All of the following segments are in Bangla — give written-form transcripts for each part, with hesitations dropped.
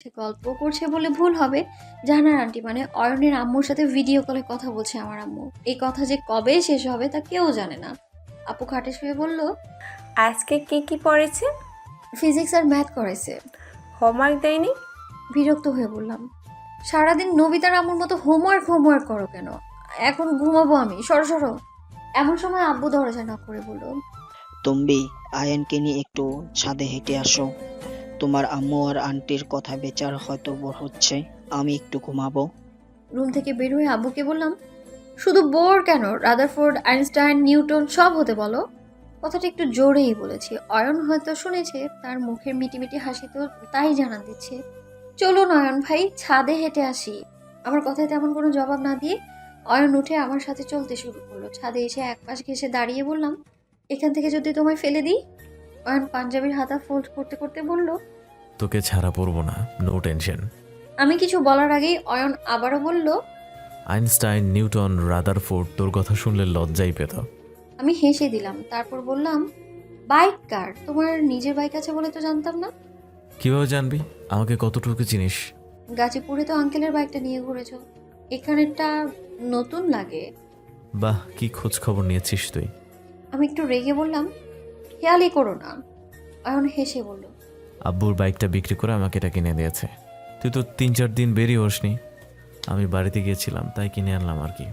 সে গল্প করছে বলে ভুল হবে। জাহানার আন্টি মানে অয়নের আম্মুর সাথে ভিডিও কলে কথা বলছে আমার আম্মু। এই কথা যে কবে শেষ হবে তা কেউ জানে না। আপু খাটে শুয়ে বলল, আজকে কি কি পড়েছে? ফিজিক্স আর ম্যাথ করাইছে। হোমওয়ার্ক দেয়নি? বিরক্ত হয়ে বললাম, সারাদিন নবিতার আম্মুর মতো হোমওয়ার্ক হোমওয়ার্ক করো কেন? এখন ঘুমাবো আমি, সরো সরো। এমন সময় আব্বু দরজা নক করে বলল, তুমি আয়ানকে নিয়ে একটু ছাদে হেঁটে আসো। তোমার আম্মু আর আন্টির কথা বেচার হয়তো বোর হচ্ছে, আমি একটু ঘুমাবো। রুম থেকে বের হয়ে আব্বুকে বললাম, শুধু বোর কেন, রাদারফোর্ড, আইনস্টাইন, নিউটন সব হতে বলো। কথাটা একটু জোরেই বলেছি। অয়ন হয়তো শুনেছে, তার মুখের মিটিমিটি হাসি তো তাই জানান দিচ্ছে। চলুন অয়ন ভাই, ছাদে হেঁটে আসি। আমার কথায় তেমন কোনো জবাব না দিয়ে অয়ন উঠে আমার সাথে চলতে শুরু করলো। ছাদে এসে এক পাশ ঘেঁষে দাঁড়িয়ে বললাম, এখান থেকে যদি তোমায় ফেলে দিই? অয়ন পাঞ্জাবির হাতা ফোল্ড করতে করতে বলল, তোকে ছাড়া পড়বো না, নো টেনশন। আমি কিছু বলার আগেই অয়ন আবারও বলল, আইনস্টাইন, নিউটন, রাদারফোর্ড তোর কথা শুনলে লজ্জাই পেত। আমি হেসে দিলাম। তারপর বললাম, বাইক কার? তোমার নিজের বাইক আছে বলে তো জানতাম না। কিভাবে জানবি? আমাকে কতটুকু চিনিস? গাজীপুরে তো আঙ্কেলের বাইকটা নিয়ে ঘুরেছ, এখানেরটা নতুন লাগে। বাহ, কি খোঁজ খবর নিয়েছিস তুই? আমি একটু রেগে বললাম, খেয়ালই করো না। অয়ন হেসে বলল, আব্বুর বাইকটা বিক্রি করে আমাকে এটা কিনে দিয়েছে। তুই তো 3-4 দিন বেরিয়ে হসনি। আমি বাড়িতে গিয়েছিলাম তাই কিনে আনলাম আর কি।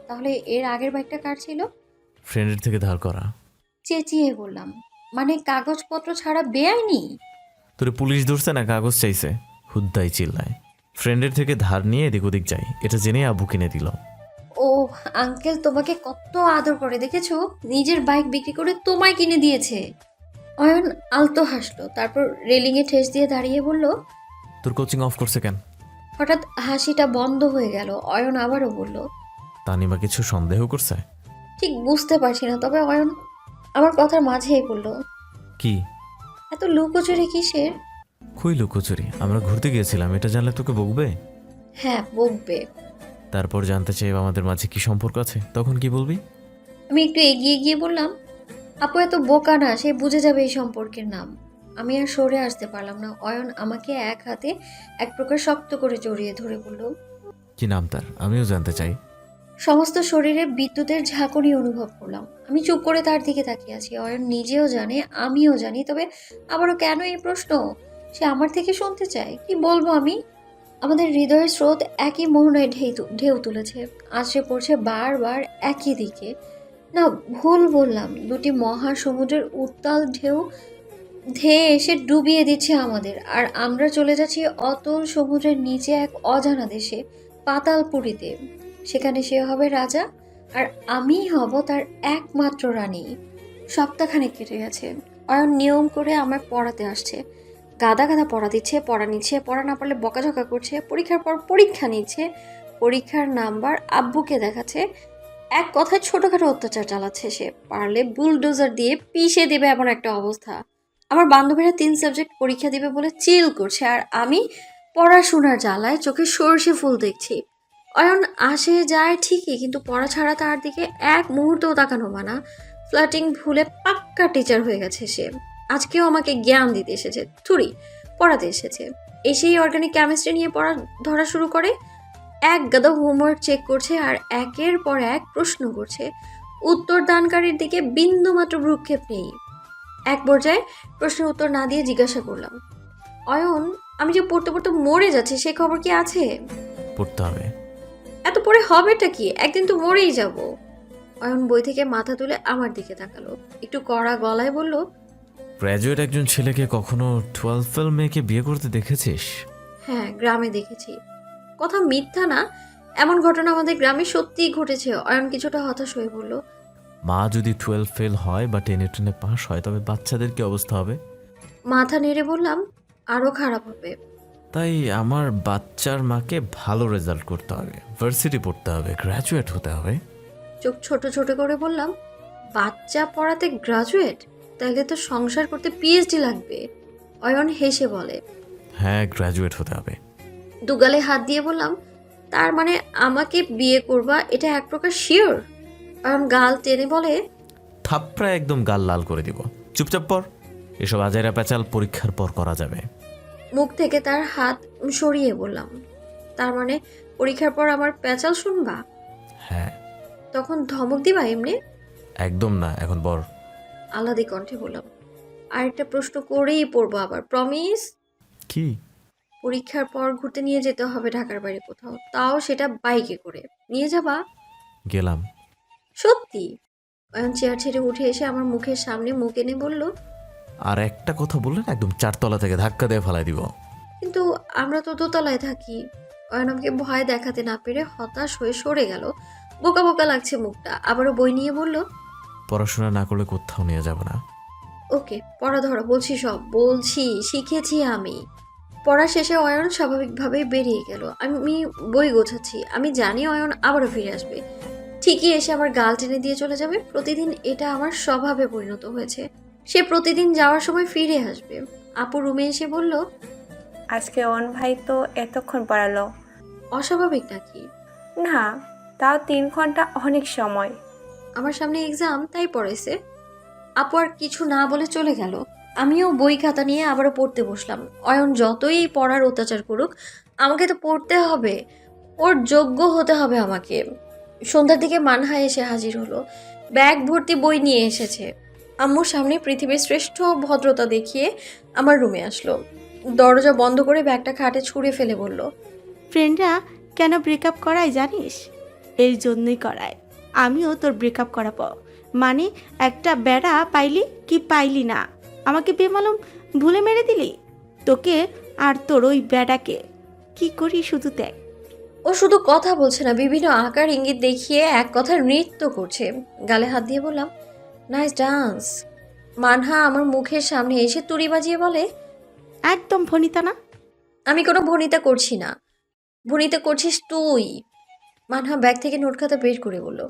তাহলে এর আগের বাইকটা কার ছিল? ফ্রেন্ডের থেকে ধার করা। চেঁচিয়ে বললাম, মানে কাগজপত্র ছাড়া বেআইনি? তোরে পুলিশ ধরছে না কাগজ চাইছে? হুদ্দাই চিল্লায়। ফ্রেন্ডের থেকে ধার নিয়ে এদিক ওদিক যাই, এটা জেনেই আব্বু কিনে দিল। ও, আঙ্কেল তোমাকে কত আদর করে দেখেছো, নিজের বাইক বিক্রি করে তোমায় কিনে দিয়েছে। অয়ন আলতো হাসলো, তারপর রেলিংয়ে ঠেস দিয়ে দাঁড়িয়ে বলল। তোর কোচিং অফ করছে কেন? হঠাৎ হাসিটা বন্ধ হয়ে গেল। অয়ন আবারও বলল, তানিমা কিছু সন্দেহ করছে? ঠিক বুঝতে পারছি না, তবে অয়ন আমার কথার মাঝেই বলল, কি? এত লুকোচুরি কিসের? খুই লুকোচুরি, আমরা ঘুরতে গিয়েছিলাম, এটা জানলে তোকে বকবে। হ্যাঁ, বকবে। তারপর জানতে চাই আমাদের মাঝে কি সম্পর্ক আছে, তখন কি বলবি? আমি একটু এগিয়ে গিয়ে বললাম, আপু এত বোকা না, সে বুঝে যাবে এই সম্পর্কের নাম। আমি আর সরে আসতে পারলাম না। অয়ন আমাকে এক হাতে এক প্রকার শক্ত করে জড়িয়ে ধরে বলল, কি নাম তার, আমিও জানতে চাই। সমস্ত শরীরে বিদ্যুতের ঝাঁকুনি অনুভব করলাম। আমি চুপ করে তার দিকে তাকিয়ে আছি। অয়ন নিজেও জানে, আমিও জানি, তবে আবারও কেন এই প্রশ্ন? সে আমার থেকে শুনতে চায়। কি বলবো আমি? আমাদের হৃদয়ের স্রোত একই মোহনায় ঢেউ তুলেছে, আছড়ে পড়ছে বারবার একই দিকে। না, ভুল বললাম, দুটি মহাসমুদ্রের উত্তাল ঢেউ ধেয়ে এসে ডুবিয়ে দিচ্ছে আমাদের, আর আমরা চলে যাচ্ছি অতল সমুদ্রের নিচে এক অজানা দেশে, পাতালপুরীতে। সেখানে সে হবে রাজা, আর আমি হব তার একমাত্র রানী। সপ্তাহখানেক কেটে গেছে। অয়ন নিয়ম করে আমায় পড়াতে আসছে, গাদা গাদা পড়া দিচ্ছে, পড়া নিচ্ছে, পড়া না পারলে বকাঝকা করছে, পরীক্ষার পর পরীক্ষা নিচ্ছে, পরীক্ষার নাম্বার আব্বুকে দেখাচ্ছে। এক কথায় ছোটখাটো অত্যাচার চালাচ্ছে সে, পারলে বুলডোজার দিয়ে পিষে দেবে এমন একটা অবস্থা। আমার বান্ধবীরা 3 সাবজেক্ট পরীক্ষা দিবে বলে চিল করছে, আর আমি পড়াশোনার জ্বালায় চোখে সর্ষে ফুল দেখছি। অয়ন আসে যায় ঠিকই, কিন্তু পড়া ছাড়া তার দিকে এক মুহূর্তও তাকানো মানা। ফ্লার্টিং ভুলে পাক্কা টিচার হয়ে গেছে সে। আজকেও আমাকে জ্ঞান দিতে এসেছে, থুরি পড়াতে এসেছে। এসেই অর্গানিক কেমিস্ট্রি নিয়ে পড়া ধরা শুরু করে। এক গাদা হোমওয়ার্ক চেক করছে আর একের পর এক প্রশ্ন করছে। উত্তর দানকারীর দিকে বিন্দুমাত্র ভ্রুক্ষেপ নেই। এক পর্যায়ে প্রশ্নের উত্তর না দিয়ে জিজ্ঞাসা করলাম, অয়ন, আমি যে পড়তে পড়তে মরে যাচ্ছি, সে খবর কি আছে? পড়তে হবে। এত পড়ে হবেটা কি? একদিন তো মরেই যাব। অয়ন বই থেকে মাথা তুলে আমার দিকে তাকালো, একটু কড়া গলায় বলল, গ্র্যাজুয়েট একজন ছেলেকে কখনো 12 ফেল মেয়েকে বিয়ে করতে দেখেছিস? হ্যাঁ, গ্রামে দেখেছি। কথা মিথ্যা না, এমন ঘটনা আমাদের গ্রামে সত্যিই ঘটেছে। অয়ন কিছুটা হতাশ হয়ে বলল, মা যদি 12 ফেল হয় বা 10-এ পাস হয় তবে বাচ্চাদের কি অবস্থা হবে? মাথা নেড়ে বললাম, আরো খারাপ হবে। তাই আমার বাচ্চার মাকে ভালো রেজাল্ট করতে হবে, ভার্সিটি পড়তে হবে, গ্র্যাজুয়েট হতে হবে। চোখ ছোট ছোট করে বললাম, বাচ্চা পড়াতে গ্রাজুয়েট? তাহলে তো সংসার করতে পিএইচডি লাগবে। অয়ন হেসে বলে, হ্যাঁ, গ্র্যাজুয়েট হতে হবে। দুগালে হাত দিয়ে বললাম, তার মানে আমাকে বিয়ে করবা, এটা এক প্রকার শিওর? অয়ন গাল টেনে বলে, থাপড়া একদম গাল লাল করে দিব। চুপচাপ পর, এসব আজাইরা প্যাচাল পরীক্ষার পর করা যাবে। মুখ থেকে তার হাত সরিয়ে বললাম, তার মানে পরীক্ষার পর আমার প্যাচাল শুনবা? হ্যাঁ। তখন ধমক দিবা এমনি? একদম না, এখন বর। আলাদি কণ্ঠে বললাম, আরেকটা প্রশ্ন করেই পড়বো আবার, প্রমিস? কি? পরীক্ষার পর ঘুরতে নিয়ে যেতে হবে ঢাকার বাইরে কোথাও, তাও সেটা বাইকে করে। নিয়ে যাবা? গেলাম। সত্যি? অয়ন চেয়ার ছেড়ে উঠে এসে আমার মুখের সামনে মুখ এনে বলল, আর একটা কথা বললেন একদম 4 তলা থেকে ধাক্কা দিয়ে ফেলাই দিব। কিন্তু আমরা তো দোতলায় থাকি। অয়ন আমাকে ভয় দেখাতে না পেরে হতাশ হয়ে সরে গেল। বোকা বোকা লাগছে মুখটা। আবারও বই নিয়ে বলল, পড়াশোনা না করলে কোথাও নিয়ে যাব না। ওকে পড়া ধরা, বলছি সব বলছি, শিখেছি আমি। পড়া শেষে অয়ন স্বাভাবিকভাবেই বেরিয়ে গেল। আমি বই গোছাচ্ছি। আমি জানি অয়ন আবারও ফিরে আসবে, ঠিকই এসে আমার গাল টেনে দিয়ে চলে যাবে। প্রতিদিন এটা আমার স্বভাবে পরিণত হয়েছে। সে প্রতিদিন যাওয়ার সময় ফিরে আসবে। আপু রুমে এসে বলল, আজকে অন ভাই তো এতক্ষণ পড়ালো। অস্বাভাবিক নাকি? না, তাও 3 ঘন্টা অনেক সময়। আমার সামনে এক্সাম, তাই পড়াইছে। আপু আর কিছু না বলে চলে গেল। আমিও বই খাতা নিয়ে আবারও পড়তে বসলাম। অয়ন যতই পড়ার অত্যাচার করুক, আমাকে তো পড়তে হবে। ওর যোগ্য হতে হবে আমাকে। সন্ধ্যার দিকে মানহা এসে হাজির হলো। ব্যাগ ভর্তি বই নিয়ে এসেছে। আম্মুর সামনে পৃথিবীর শ্রেষ্ঠ ভদ্রতা দেখিয়ে আমার রুমে আসলো। দরজা বন্ধ করে ব্যাগটা খাটে ছুঁড়ে ফেলে বলল, ফ্রেন্ডরা কেন ব্রেকআপ করায় জানিস? এর জন্যই করায়। আমিও তোর ব্রেকআপ করাবো। মানে একটা বেড়া পাইলি কি পাইলি না, আমাকে বেমালুম ভুলে মেরে দিলি। তোকে আর তোর ওই বেড়াকে কি করি শুধু দেখ। ও শুধু কথা বলছে না, বিভিন্ন আকার ইঙ্গিত দেখিয়ে এক কথার নৃত্য করছে। গালে হাত দিয়ে বললাম, নাইস ডান্স। মানহা আমার মুখের সামনে এসে তুড়ি বাজিয়ে বলে, একদম ফনিতা না। আমি কোনো ভনিতা করছি না, ভনিতা করছিস তুই। মানহা ব্যাগ থেকে নোট খাতা বের করে বলল,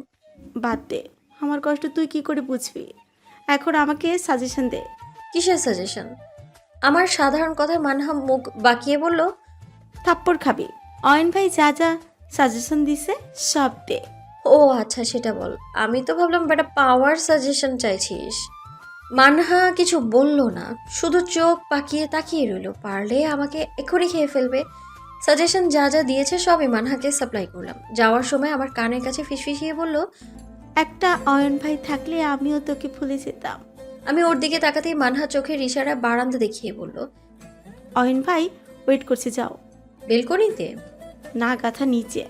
বাদ দে, আমার কষ্ট তুই কি করে বুঝবি? এখন আমাকে সাজেশন দে। কিসের সাজেশন? আমার সাধারণ কথায় মানহা মুখ বাঁকিয়ে বলল, থাপ্পড় খাবি। অয়ন ভাই যা যা সাজেশন দিছে সব দে। ও আচ্ছা সেটা বল। আমি তো ভাবলাম বেটা পাওয়ার সাজেশন চাইছিস। মানহা কিছু বলল না, শুধু চোখ পাকিয়ে তাকিয়ে রইল। পারলে আমাকে এক্ষুনি খেয়ে ফেলবে। সাজেশন যা যা দিয়েছে সবই মানহাকে সাপ্লাই করলাম। যাওয়ার সময় আমার কানের কাছে ফিসফিসিয়ে বলল, একটা অয়ন ভাই থাকলে আমিও তোকে ভুলে যেতাম। আমি ওর দিকে তাকাতেই মানহা চোখের ইশারা বারান্দা দেখিয়ে বলল, অয়ন ভাই ওয়েট করছে, যাও। বেলকনিতে? না, গাথা নিচে।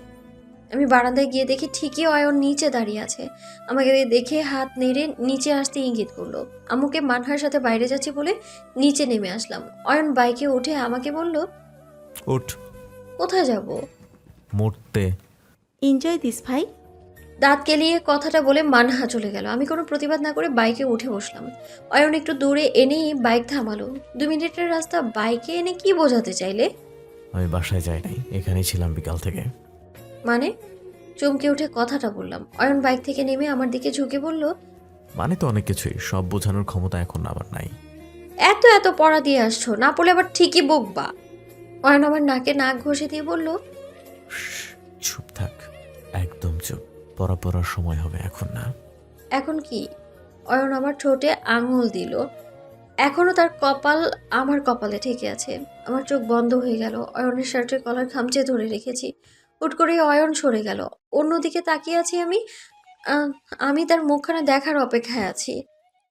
আমি বারান্দায় গিয়ে দেখি ঠিকই অয়ন নিচে দাঁড়িয়ে আছে। আমাকে দেখে হাত নেড়ে নিচে আসতে ইঙ্গিত করলো। আম্মুকে মানহার সাথে বাইরে যাচ্ছি বলে নিচে নেমে আসলাম। অয়ন বাইকে উঠে আমাকে বলল, উঠ। কোথায় যাব? মরতে। এনজয় দিস ভাই। দাঁত কেলিয়ে কথাটা বলে মানহা চলে গেল। আমি কোনো প্রতিবাদ না করে বাইকে উঠে বসলাম। অয়ন একটু দূরে এনেই বাইক থামালো। 2 মিনিটের রাস্তা বাইকে এনে কি বোঝাতে চাইলে? আমি বাসায় যাই নাই, এখানেই ছিলাম বিকাল থেকে। মানে? চমকে উঠে কথাটা বললাম। অয়ন বাইক থেকে নেমে আমার দিকে ঝুঁকে বলল, মানে তো অনেক কিছুই, সব বোঝানোর ক্ষমতা এখন আমার নাই। এত এত পড়া দিয়ে আসছো, না পড়লে আবার ঠিকই বকবা। অয়ন আমার নাকে নাক ঘষে দিয়ে বলল, চুপ থাক, একদম চুপ। পড়ার সময় হবে, এখন না। এখন কি? অয়ন আমার ঠোঁটে আঙুল দিল। এখনো তার কপাল আমার কপালে ঠেকে আছে। আমার চোখ বন্ধ হয়ে গেল। অয়নের শার্টের কলার খামচে ধরে রেখেছি। হুট করে অয়ন সরে গেল। অন্যদিকে তাকিয়ে আছি আমি। আমি তার মুখখানা দেখার অপেক্ষায় আছি।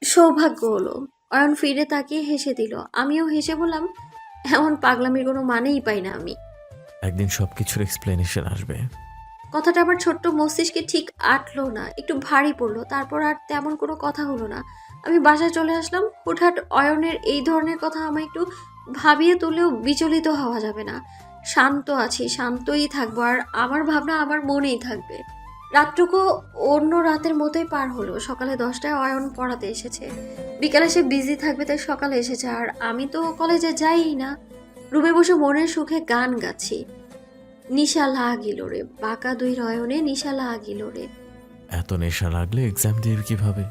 সৌভাগ্য হলো। অয়ন ফিরে তাকিয়ে হেসে দিল। আমিও হেসে বললাম, এমন পাগলামির কোনো মানেই পাই না আমি। একদিন সবকিছুর এক্সপ্লেনেশন আসবে। কথাটা আমার ছোট্ট মস্তিষ্কে ঠিক আটলো না, একটু ভারী পড়লো। তারপর আর তেমন কোনো কথা হলো না। আমি বাসায় চলে আসলাম। হুটহাট অয়নের এই ধরনের কথা আমায় একটু ভাবিয়ে তুলেও বিচলিত হওয়া যাবে না। শান্ত আছি, শান্তই থাকবো। আর আমার ভাবনা আমার মনেই থাকবে। রাতটুকু অন্য রাতের মতোই পার হলো। সকালে 10টায় অয়ন পড়াতে এসেছে। বিকালে সে বিজি থাকবে, তাই সকালে এসেছে। আর আমি তো কলেজে যাইই না। রুমে বসে মনের সুখে গান গাচ্ছি। নিশা লাগিল রে, বাঁকা 2 নয়নে নিশা লাগিল রে। এত নেশা লাগলে এক্সাম দিবি কিভাবে?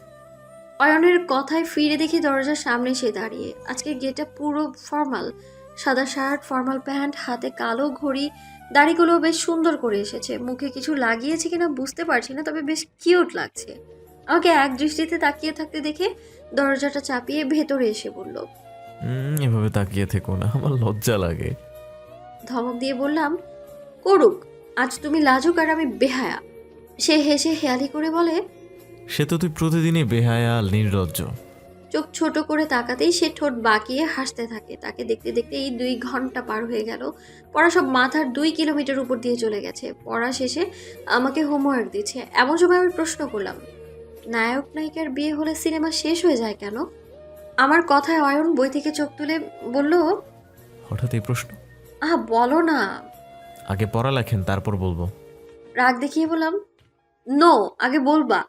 অয়নের কথায় ফিরে দেখি দরজার সামনে সে দাঁড়িয়ে। আজকে গেটটা পুরো ফর্মাল। সাদা শার্ট, ফর্মাল প্যান্ট, হাতে কালো ঘড়ি। দাড়িগুলো বেশ সুন্দর করে এসেছে। মুখে কিছু লাগিয়েছে কিনা বুঝতে পারছি না, তবে বেশ কিউট লাগছে। আমাকে এক দৃষ্টিতে তাকিয়ে থাকতে দেখে দরজাটা চাপিয়ে ভেতরে এসে বলল, এভাবে তাকিয়ে থেকো না, আমার লজ্জা লাগে। ধমক দিয়ে বললাম, করুক, আজ তুমি লাজুক আর আমি বেহায়া। সে হেসে হেয়ালি করে বলে, সে তো তুই প্রতিদিনই বেহায়া নির্লজ্জ। চোখ ছোট করে তাকাতেই সে ঠোঁট বাঁকিয়ে হাসতে থাকে। তাকে দেখতে দেখতে এই 2 ঘন্টা পার হয়ে গেল। পড়া সব মাথার 2 কিলোমিটার উপর দিয়ে চলে গেছে। পড়া শেষে আমাকে হোমওয়ার্ক দিচ্ছে। এমন সময় আমি প্রশ্ন করলাম, নায়ক নায়িকার বিয়ে হলে সিনেমা শেষ হয়ে যায় কেন? আমার কথায় অয়ন বই থেকে চোখ তুলে বলল, হঠাৎ এই প্রশ্ন? বলো না। আগে পড়া লেখেন, তারপর বলবো। রাগ দেখিয়ে বললাম, নো, আগে বলবা।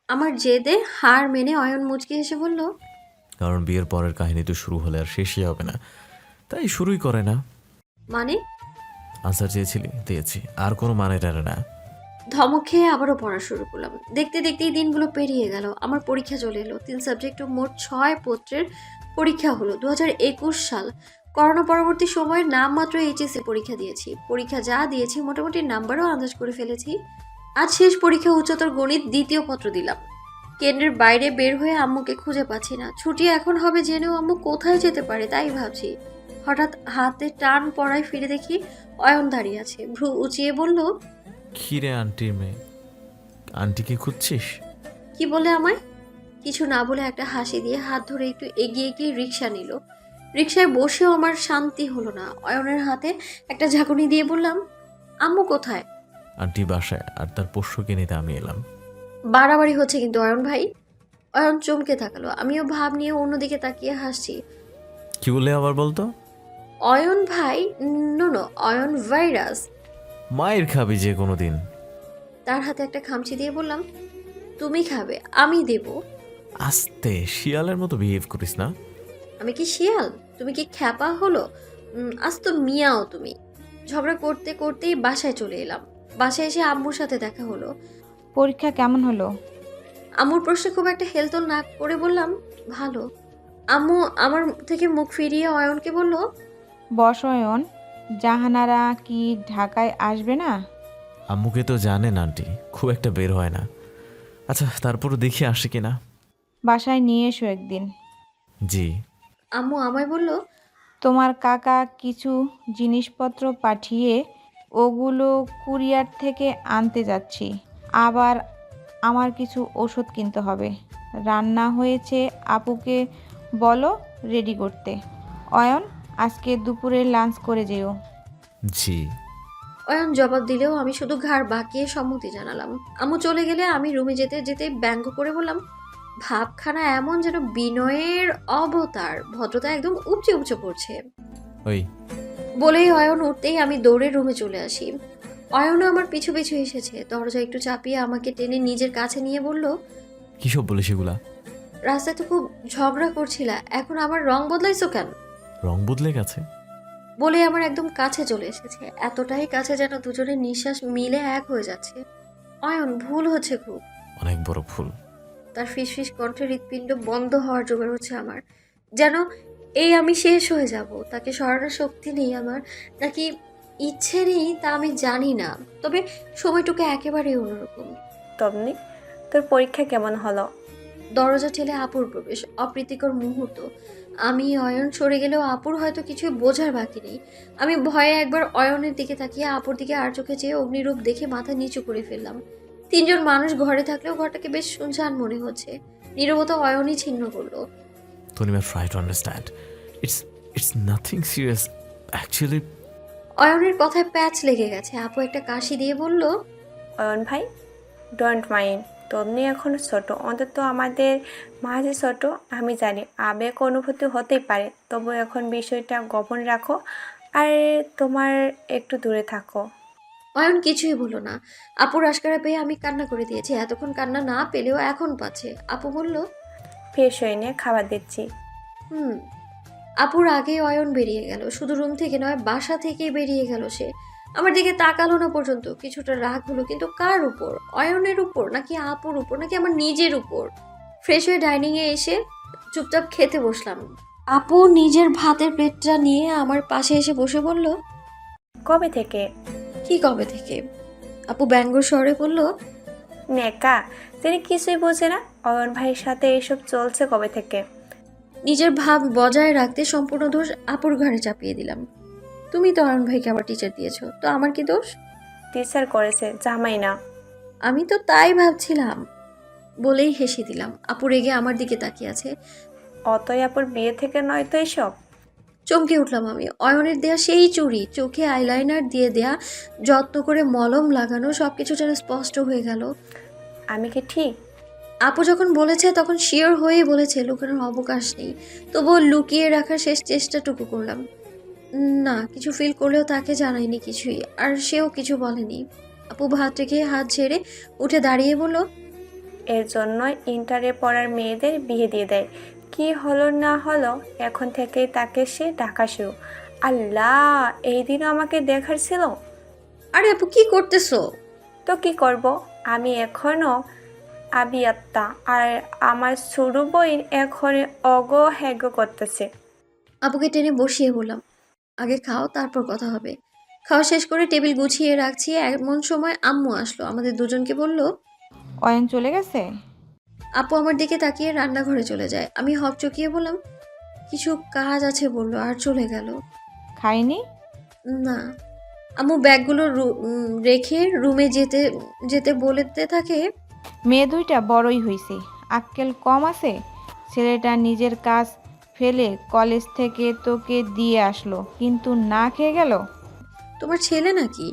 আমার জেদে হার মেনে অয়ন মুচকি হেসে বলল, কারণ বিয়ের পরের কাহিনী তো শুরু হলে আর শেষই হবে না, তাই শুরুই করে না। মানে? আনসার চেয়েছিলি, দিয়েছি, আর কোনো মানে টানে না। ধমক খেয়ে আবারও পড়া শুরু করলাম। দেখতে দেখতেই দিনগুলো পেরিয়ে গেল। আমার পরীক্ষা চলে এলো। 3 সাবজেক্ট ও মোট 6 পত্রের পরীক্ষা হলো। 2021 সাল, করোনা পরবর্তী সময়ে নামমাত্র এইচএসসি পরীক্ষা দিয়েছি। পরীক্ষা যা দিয়েছি মোটামুটি নাম্বারও আন্দাজ করে ফেলেছি। আজ শেষ পরীক্ষা, উচ্চতর গণিত দ্বিতীয় পত্র দিলাম। কেন্দ্রের বাইরে বের হয়ে আম্মুকে খুঁজে পাচ্ছি না। ছুটি এখন হবে জেনেও আম্মু কোথায় যেতে পারে তাই ভাবছি। হঠাৎ হাতে টান পড়ায় ফিরে দেখি অয়ন দাঁড়িয়ে আছে। ভ্রু উঁচিয়ে বলল, খিরে আন্টির মেয়ে, আন্টিকে খুঁজছিস? কি বলে আমায়? কিছু না বলে একটা হাসি দিয়ে হাত ধরে একটু এগিয়ে গিয়ে রিক্সা নিল। রিক্সায় বসেও আমার শান্তি হলো না। অয়নের হাতে একটা ঝাঁকুনি দিয়ে বললাম, আম্মু কোথায়? আন্টি বাসায়, আর তার পোষ্যকে নিতে আমি এলাম। বাড়াবাড়ি হচ্ছে কিন্তু অয়ন ভাই। অয়ন চমকে তাকালো। আমিও ভাব নিয়ে অন্যদিকে তাকিয়ে হাসছি। কি বললে আবার বলতো? অয়ন ভাই, নো, অয়ন ভাইরাস। মায়ের খাবি যে কোনো দিন। তার হাতে একটা খামচি দিয়ে বললাম, তুমি খাবে, আমি দেব। আস্তে, শিয়ালের মতো বিহেভ করিস না। আমি কি শিয়াল? তুমি কি খ্যাপা হলো? আজ তো মিয়াও তুমি। ঝগড়া করতে করতেই বাসায় চলে এলাম। বাসায় এসে আম্মুর সাথে দেখা হলো। পরীক্ষা কেমন হলো? আম্মুর প্রশ্নে খুব একটা হেলদোল না করে বললাম, ভালো। আম্মু আমার থেকে মুখ ফিরিয়ে অয়নকে বলল, বসয়ন, জাহানারা কি ঢাকায় আসবে না? আম্মুকে তো জানেন আন্টি, খুব একটা বের হয় না। আচ্ছা, তারপরও দেখি আসে কিনা। বাসায় নিয়ে এসো একদিন। জি। আম্মু আমায় বলল, তোমার কাকা কিছু জিনিসপত্র পাঠিয়ে ওগুলো কুরিয়ার থেকে আনতে যাচ্ছি। আবার আমার কিছু ওষুধ কিনতে হবে। রান্না হয়েছে, আপুকে বলো রেডি করতে। অয়ন, আজকে দুপুরে লাঞ্চ করে যেও। জি। অয়ন জবাব দিলেও আমি শুধু ঘাড় বাঁকিয়ে সম্মতি জানালাম। আম্মু চলে গেলে আমি রুমে যেতে যেতে ব্যঙ্গ করে বললাম, ভাবখানা এমন যেন বিনয়ের অবতার, ভদ্রতা একদম উপচে উপচে পড়ছে। ওই বলেই অয়ন উঠতেই আমি দৌড়ে রুমে চলে আসি। অয়নও আমার পিছু পিছু এসেছে। দরজা একটু চাপিয়ে আমাকে টেনে নিজের কাছে নিয়ে বলল, কী সব বলে সেগুলা? রাস্তায় তো খুব ঝগড়া করছিলা, এখন আবার রং বদলাইছো কেন? রং বদলে গেছে? বলে আমার একদম কাছে চলে এসেছে। এতটাই কাছে যেন দুজনের নিঃশ্বাস মিলে এক হয়ে যাচ্ছে। অয়ন, ভুল হচ্ছে খুব। অনেক বড় ভুল। তার ফিসফিস কণ্ঠে হৃৎপিণ্ড বন্ধ হওয়ার জোগাড় হচ্ছে আমার। যেন এই আমি শেষ হয়ে যাব। তাকে সরানোর শক্তি নেই আমার, নাকি ইচ্ছে নেই তা আমি জানি না। তবে সময়টুকু একেবারেই অন্যরকম। তবনি, তোর পরীক্ষা কেমন হলো? দরজা ঠেলে আপুর প্রবেশ, অপ্রীতিকর মুহূর্ত। আমি অয়ন সরে গেলেও আপুর হয়তো কিছুই বোঝার বাকি নেই। আমি ভয়ে একবার অয়নের দিকে তাকিয়ে আপুর দিকে আর চোখে চেয়ে অগ্নিরূপ দেখে মাথা নিচু করে ফেললাম। 3 জন মানুষ ঘরে থাকলেও ঘরটাকে বেশ শুনশান মনে হচ্ছে। নীরবতা অয়নই ছিন্ন করলো। Tanima, try to understand. It's nothing serious actually. অয়নের কথায় প্যাচ লেগে গেছে। আপু একটা কাশি দিয়ে বলল, অয়ন ভাই, ডোন্ট মাইন্ড। তবনি এখন ছোট, অন্তত আমাদের মাঝে ছোট। আমি জানি আবেগ অনুভূতি হতেই পারে, তবু এখন বিষয়টা গোপন রাখো আর তোমার একটু দূরে থাকো। অয়ন কিছুই বলল না। আপুর আশকারা পেয়ে আমি কান্না করে দিয়েছি। এতক্ষণ কান্না না পেলেও এখন পাচ্ছে। আপু বলল, ফ্রেশ হয়ে নিয়ে খাবার দিচ্ছি। আপুর আগে অয়ন বেরিয়ে গেল। শুধু রুম থেকে নয়, বাসা থেকেই বেরিয়ে গেল সে। আমার দিকে তাকালো না পর্যন্ত। কিছুটা রাগ হলো, কিন্তু কার উপর? অয়নের উপর, নাকি আপুর উপর, নাকি আমার নিজের উপর? ফ্রেশ হয়ে ডাইনিংয়ে এসে চুপচাপ খেতে বসলাম। আপু নিজের ভাতের প্লেটটা নিয়ে আমার পাশে এসে বসে বলল, কবে থেকে? কি কবে থেকে? আপু ব্যঙ্গ স্বরে বলল, নেকা, তিনি কিছুই বোঝে না। অয়ন ভাইয়ের সাথে এসব চলছে কবে থেকে? নিজের ভাব বজায় রাখতে সম্পূর্ণ দোষ আপুর ঘাড়ে চাপিয়ে দিলাম। তুমি তো অয়ন ভাইকে আবার টিচার দিয়েছো, তো আমার কি দোষ? টিচার করেছে, জামাই না। আমি তো তাই ভাবছিলাম বলেই হেসে দিলাম। আপু রেগে আমার দিকে তাকিয়ে আছে। অতই আপুর বিয়ে থেকে নয় তো এসব। চমকে উঠলাম আমি। অয়নের দেয়া সেই চুড়ি, চোখে আইলাইনার দিয়ে দেয়া, যত্ন করে মলম লাগানো, সবকিছু যেন স্পষ্ট হয়ে গেল। আমি কি ঠিক? আপু যখন বলেছে তখন শিওর হয়েই বলেছে, লুকানোর অবকাশ নেই। তবুও লুকিয়ে রাখার শেষ চেষ্টাটুকু করলাম। না, কিছু ফিল করলেও তাকে জানাইনি কিছুই, আর সেও কিছু বলেনি। আপু ভাত রেখে হাত ঝেড়ে উঠে দাঁড়িয়ে বলল, এর জন্যই ইন্টারে পড়ার মেয়েদের বিয়ে দিয়ে দেয়। কি হলো না হলো এখন থেকেই তাকে সে ডাকা শুরু। আল্লাহ, এই দিনও আমাকে দেখার ছিল। আরে আপু কি করতেছো? তো কি করব, আমি এখনো আবিয়াত্তা, আর আমার ছোট বইন এখন অগ হ্যাগ করতেছে। আপুকে টেনে বসিয়ে বললাম, আগে খাও, তারপর কথা হবে। খাওয়া শেষ করে টেবিল গুছিয়ে রাখছি, এমন সময় আম্মু আসলো। আমাদের দুজনকে বলল, অয়ন চলে গেছে? আপু আমার দিকে তাকিয়ে রান্নাঘরে চলে যায়। আমি হকচকিয়ে বললাম, কিছু কাজ আছে বললো আর চলে গেল। খায়নি? না। আম্মু ব্যাগগুলো রেখে রুমে যেতে যেতে বলতে থাকে, মেয়ে দুইটা বড়ই হইছে, আক্কেল কম আছে। ছেলেটা নিজের কাজ ফেলে কলেজ থেকে তোকে দিয়ে আসলো, কিন্তু না খেয়ে গেল। তোমার ছেলে নাকি?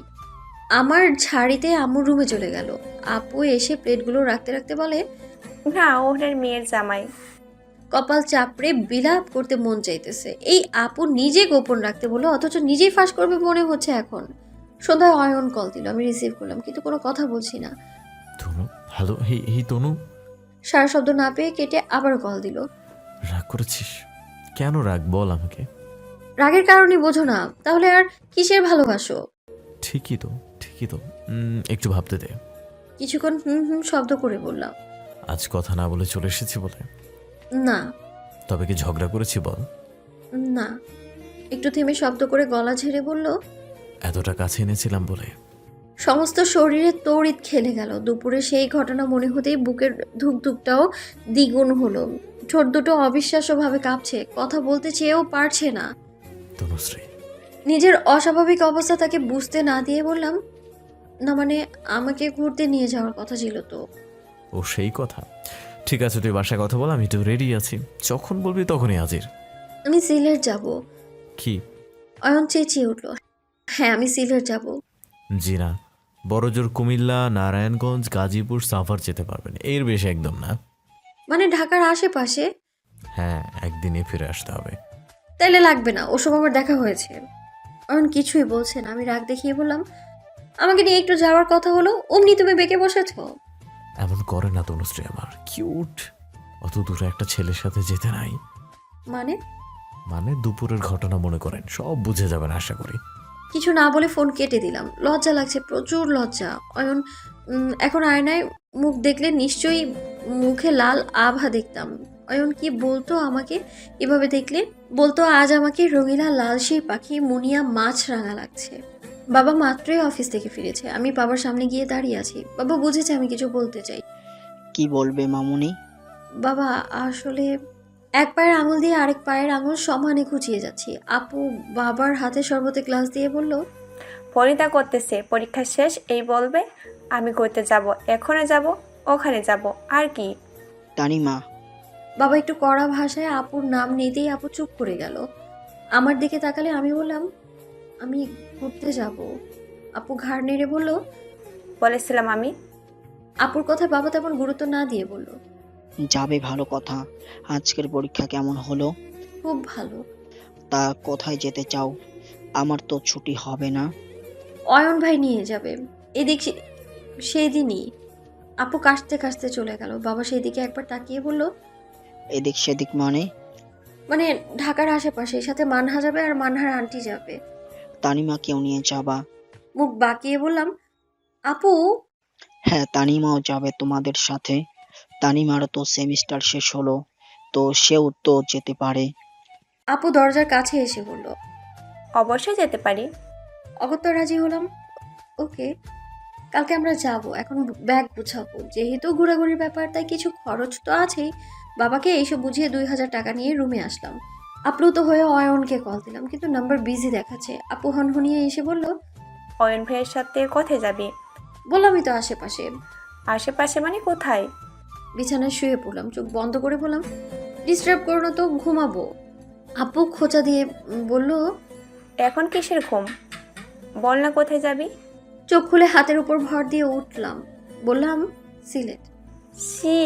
আমার ঝাড়িতে আম্মুর রুমে চলে গেল। আপু এসে প্লেটগুলো রাখতে রাখতে বলে, না, ওনার মেয়ের জামাই। কপাল চাপড়ে বিলাপ করতে মন চাইতেছে। এই আপু নিজে গোপন রাখতে বললো, অথচ নিজেই ফাঁস করবে মনে হচ্ছে এখন। সন্ধ্যায় অয়ন কল দিল, আমি রিসিভ করলাম, কিন্তু কোনো কথা বলছি না। তনু, হ্যালো। হে হে তনু, সারা শব্দ না পেয়ে কেটে আবার কল দিল। রাগ করেছিস? কেন রাগ, বল আমাকে। রাগের কারণই বোঝো না, তাহলে আর কিসের ভালোবাসো? ঠিকই তো, ঠিকই তো। একটু ভাবতে দে। কিছুক্ষণ হুম হুম শব্দ করে বললাম, আজ কথা না বলে চলে এসেছি বলে? না। তবে কি ঝগড়া করেছি বল? না। একটু থেমে শব্দ করে গলা ঝেড়ে বলল, এতটা কাছে এনেছিলাম বলে? সমস্ত শরীরে তড়িৎ খেলে গেল। দুপুরে সেই ঘটনা মনে হতেই বুকের ধুকধুকটাও দ্বিগুণ হলো। ঠোঁট দুটো অবিশ্বাস্যভাবে কাঁপছে, কথা বলতে চেয়েও পারছে না। তনুশ্রী, নিজের অস্বাভাবিক অবস্থা তাকে বুঝতে না দিয়ে বললাম, না মানে আমাকে ঘুরতে নিয়ে যাওয়ার কথা ছিল তো। ও সেই কথা। ঠিক আছে, তুই বাসায় কথা বল, আমি তো রেডি আছি। যখন বলবি তখনই হাজির। আমি সিলেট যাব। কি? অয়ন চেঁচিয়ে উঠল, হ্যাঁ আমি সিলেট যাব। জি না, বড়জোর কুমিল্লা, নারায়ণগঞ্জ, গাজীপুর, সাভার যেতে পারবেন, এর বেশি একদম না। মানে ঢাকার আশেপাশে? হ্যাঁ, একদিনে ফিরে আসতে হবে। তাইলে লাগবে না, ওসব আমার দেখা হয়েছে। অয়ন কিছুই বলছে না। আমি রাগ দেখিয়ে বললাম, আমাকে নিয়ে একটু যাওয়ার কথা হলো, অমনি তুমি বেঁকে বসেছো। এমন করে না তনুশ্রী, আমার কিউট। অত দূরে একটা ছেলের সাথে যেতে নাই। মানে? মানে দুপুরের ঘটনা মনে করেন, সব বুঝে যাবেন আশা করি। কিছু না বলে ফোন কেটে দিলাম। লজ্জা লাগছে, প্রচুর লজ্জা। অয়ন এখন আয়নায় মুখ দেখলে নিশ্চয়ই মুখে লাল আভা দেখতাম। অয়ন কি বলতো আমাকে এভাবে দেখলে? বলতো আজ আমাকে রঙিলা লাল সেই পাখি মুনিয়া মাছ রাঙা লাগছে। বাবা মাত্রই অফিস থেকে ফিরেছে। আমি বাবার সামনে গিয়ে দাঁড়িয়ে আছি। বাবা বুঝেছে আমি কিছু বলতে চাই। কি বলবে মামুনি? বাবা আসলে এক পায়ের আঙুল দিয়ে আরেক পায়ের আঙুল সমানে খুঁচিয়ে যাচ্ছি। আপু বাবার হাতে শরবতে গ্লাস দিয়ে বলল, পরিতা করতেছে, পরীক্ষা শেষ এই বলবে আমি করতে যাব, এখানে যাব, ওখানে যাব, আর কি। তানিমা, বাবা একটু কড়া ভাষায় আপুর নাম নিতেই আপু চুপ করে গেল। আমার দিকে তাকালে আমি বললাম, আমি ঘুরতে যাব। আপু ঘাড় নেড়ে বলল, বলেছিলাম আমি। আপুর কথা বাবা তেমন গুরুত্ব না দিয়ে বলল, যাবে, ভালো কথা। আজকের পরীক্ষা কেমন হলো? খুব ভালো। তা কোথায় যেতে চাও? আমার তো ছুটি হবে না। অয়ন ভাই নিয়ে যাবে। এদিক সেই দিনই। আপু কাশতে কাশতে চলে গেল। বাবা সেই দিকে একবার তাকিয়ে বলল, এদিক সেদিক মানে? মানে ঢাকার আশেপাশে, সাথে মানহা যাবে আর মানহার আন্টি যাবে। তানিমাকেও নিয়ে যাবা? মুখ বাঁকিয়ে বললাম, আপু। হ্যাঁ, তানিমাও যাবে তোমাদের সাথে। তানিমারও তো সেমিস্টার শেষ হলো, তো সেও তো যেতে পারে। আপু দরজার কাছে এসে বলল, অবশ্যই যেতে পারি। অগত্যা রাজি হলাম। ওকে, কালকে আমরা যাব। এখন ব্যাগ গুছাবো, যেহেতু ঘোরাঘুরির ব্যাপার তাই কিছু খরচ তো আছেই। বাবাকে এইসব বুঝিয়ে 2000 টাকা নিয়ে রুমে আসলাম। আপ্লুত হয়ে অয়নকে কল দিলাম, কিন্তু নাম্বার বিজি দেখাচ্ছে। আপু হনহনিয়ে এসে বলল, অয়ন ভাইয়ের সাথে কোথায় যাবি? বললামই তো আশেপাশে। আশেপাশে মানে কোথায়? বিছানায় শুয়ে পড়লাম, চোখ বন্ধ করে বললাম, ডিস্টার্ব করো না তো, ঘুমাবো। আপু খোঁচা দিয়ে বলল, এখন কিসের ঘুম? বল না কোথায় যাবি? চোখ খুলে হাতের উপর ভর দিয়ে উঠলাম, বললাম সিলেট। সি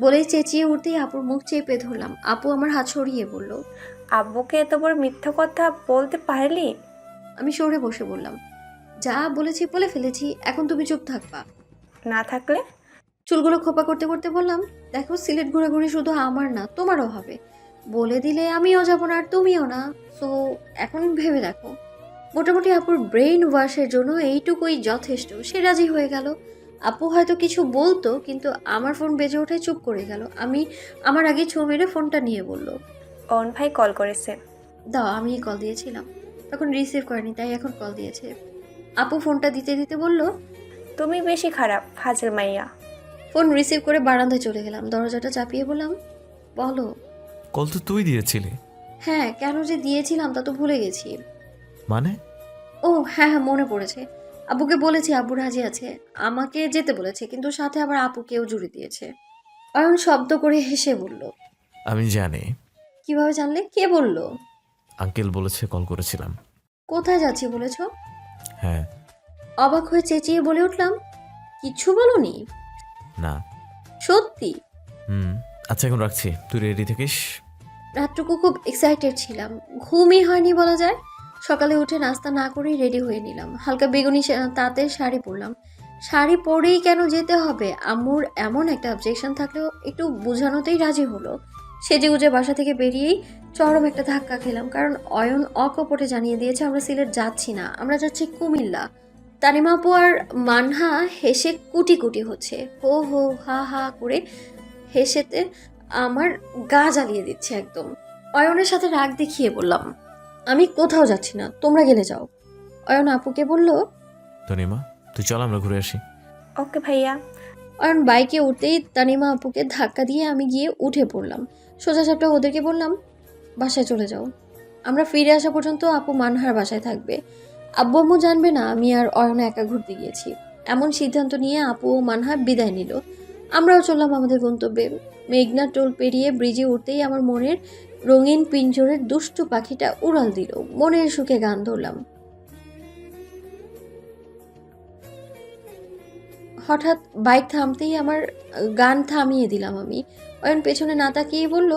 বলেই চেঁচিয়ে উঠতেই আপুর মুখ চেপে ধরলাম। আপু আমার হাত সরিয়ে বলল। আব্বুকে এত বড় মিথ্যা কথা বলতে পারলি? আমি সরে বসে বললাম, যা বলেছি বলে ফেলেছি, এখন তুমি চুপ থাকবা। না থাকলে? চুলগুলো খোপা করতে করতে বললাম, দেখো সিলেট ঘোরাঘুরি শুধু আমার না, তোমারও হবে। বলে দিলে আমিও যাবো না আর তুমিও না। সো এখন ভেবে দেখো। মোটামুটি আপুর ব্রেইন ওয়াশের জন্য এইটুকুই যথেষ্ট। সে রাজি হয়ে গেল। আপু হয়তো কিছু বলতো, কিন্তু আমার ফোন বেজে ওঠে, চুপ করে গেল। আমি আমার আগে ছো মেরে ফোনটা নিয়ে বলল, অয়ন ভাই কল করেছে। দাও, আমি কল দিয়েছিলাম, তখন রিসিভ করেনি, তাই এখন কল দিয়েছে। আপু ফোনটা দিতে দিতে বলল, তুমি বেশি খারাপ, ফাজিল মাইয়া। ফোন রিসিভ করে বারান্দায় চলে গেলাম। দরজাটা চাপিয়ে বললাম, বলো। কল তো তুই দিয়েছিলি। হ্যাঁ, কেন যে দিয়েছিলাম তা তো ভুলে গেছি। মানে? ও হ্যাঁ হ্যাঁ, মনে পড়েছে। আব্বুকে বলেছি আব্বু রাজি আছে, আমাকে যেতে বলেছে, কিন্তু সাথে আবার আপুকেও জুড়ে দিয়েছে। অয়ন শব্দ করে হেসে বলল, আমি জানি। কিভাবে জানলে? কে বলল? আঙ্কেল বলেছে কল করেছিলাম। কোথায় যাচ্ছি বলেছো? হ্যাঁ। অবাক হয়ে চেঁচিয়ে বলে উঠলাম, কিছু বলনি? না। সত্যি? আচ্ছা এখন রাখছি, তুই রেডি থাকিস। রাতটুকু খুব এক্সাইটেড ছিলাম, ঘুমই হয়নি বলা যায়। সকালে উঠে নাস্তা না করেই রেডি হয়ে নিলাম। হালকা বেগুনি তাঁতের শাড়ি পরলাম। শাড়ি পরেই কেন যেতে হবে? আম্মুর এমন একটা অবজেকশন থাকলেও একটু বোঝানোতেই রাজি হলো। সেজেগুজে বাসা থেকে বেরিয়েই চরম একটা ধাক্কা খেলাম, কারণ অয়ন অকপটে জানিয়ে দিয়েছে আমরা সিলেট যাচ্ছি না, আমরা যাচ্ছি কুমিল্লা। তানিমা আপু আর মানহা হেসে কুটি কুটি হচ্ছে, হো হো হা হা করে হেসেতে আমার গা জ্বালিয়ে দিচ্ছে একদম। অয়নের সাথে রাগ দেখিয়ে বললাম, আমি কোথাও যাচ্ছি না, তোমরা গেলে যাও। অয়ন আপুকে বলল, তনিমা তুই চল আমরা ঘুরে আসি। ওকে ভাইয়া। অয়ন বাইকে উঠতেই তানিমা আপুকে ধাক্কা দিয়ে আমি গিয়ে উঠে পড়লাম। সোজা সাপটা ওদেরকে বললাম, বাসায় চলে যাও। আমরা ফিরে আসা পর্যন্ত আপু মানহার বাসায় থাকবে। আব্বু আম্মু জানবে না আমি আর অয়ন একা ঘুরতে গিয়েছি। এমন সিদ্ধান্ত নিয়ে আপু ও মানহা বিদায় নিল। আমরাও চললাম আমাদের গন্তব্যে। মেঘনা টোল পেরিয়ে ব্রিজে উঠতেই আমার মনের রঙিন পিঞ্জরের দুষ্টু পাখিটা উড়াল দিল। মনের সুখে গান ধরলাম। হঠাৎ বাইক থামতেই আমার গান থামিয়ে দিলাম আমি। অয়ন পেছনে না তাকিয়ে বলল,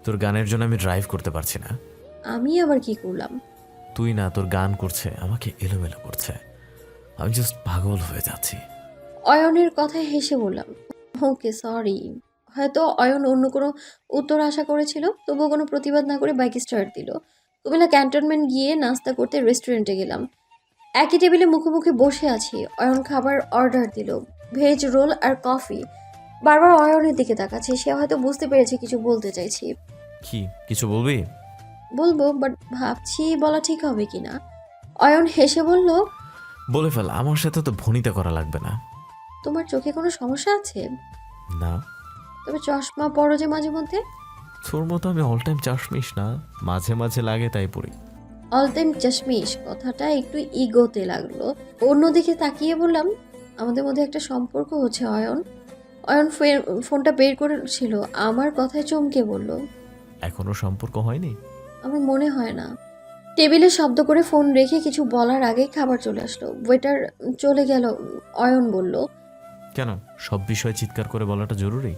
তোর গানের জন্য আমি ড্রাইভ করতে পারছি না। আমি আবার কি করলাম? তুই না, তোর গান করছে আমাকে এলোমেলো করছে, আমি জাস্ট পাগল হয়ে যাচ্ছি। অয়নের কথায় হেসে বললাম, ওকে সরি। হয়তো অয়ন অন্য কোনো উত্তর আশা করেছিল, তবুও কোনো প্রতিবাদ না করে বাইক স্টার্ট দিল। কুমিল্লা ক্যান্টনমেন্ট গিয়ে নাস্তা করতে রেস্টুরেন্টে গেলাম। একই টেবিলে মুখোমুখি বসে আছি। অয়ন খাবার অর্ডার দিল, ভেজ রোল আর কফি। বারবার অয়নের দিকে তাকাচ্ছে, সে হয়তো বুঝতে পেরেছে কিছু বলতে চাইছি। কি কিছু বলবি? বলবো, বাট ভাবছি বলা ঠিক হবে কিনা। অয়ন হেসে বলল, বলে ফেল, আমার সাথে তো ভনিতা করা লাগবে না। তোমার চোখে কোনো সমস্যা আছে? না। তবে চশমা পরো যে মাঝে মধ্যে। তোর মতো আমি অল টাইম চাশমিস না, মাঝে মাঝে লাগে তাই পড়ি। অল টাইম চশমিশ কথাটা একটু ইগোতে লাগলো। অন্যদিকে তাকিয়ে বললাম, আমাদের মধ্যে একটা সম্পর্ক হচ্ছে অয়ন। অয়ন ফোনটা বের করেছিল, আমার কথায় চমকে বলল, এখনো সম্পর্ক হয়নি? আমার মনে হয় না। টেবিলে শব্দ করে ফোন রেখে কিছু বলার আগেই খাবার চলে আসলো। ওয়েটার চলে গেল। অয়ন বলল, কেন সব বিষয়ে চিৎকার করে বলাটা জরুরি?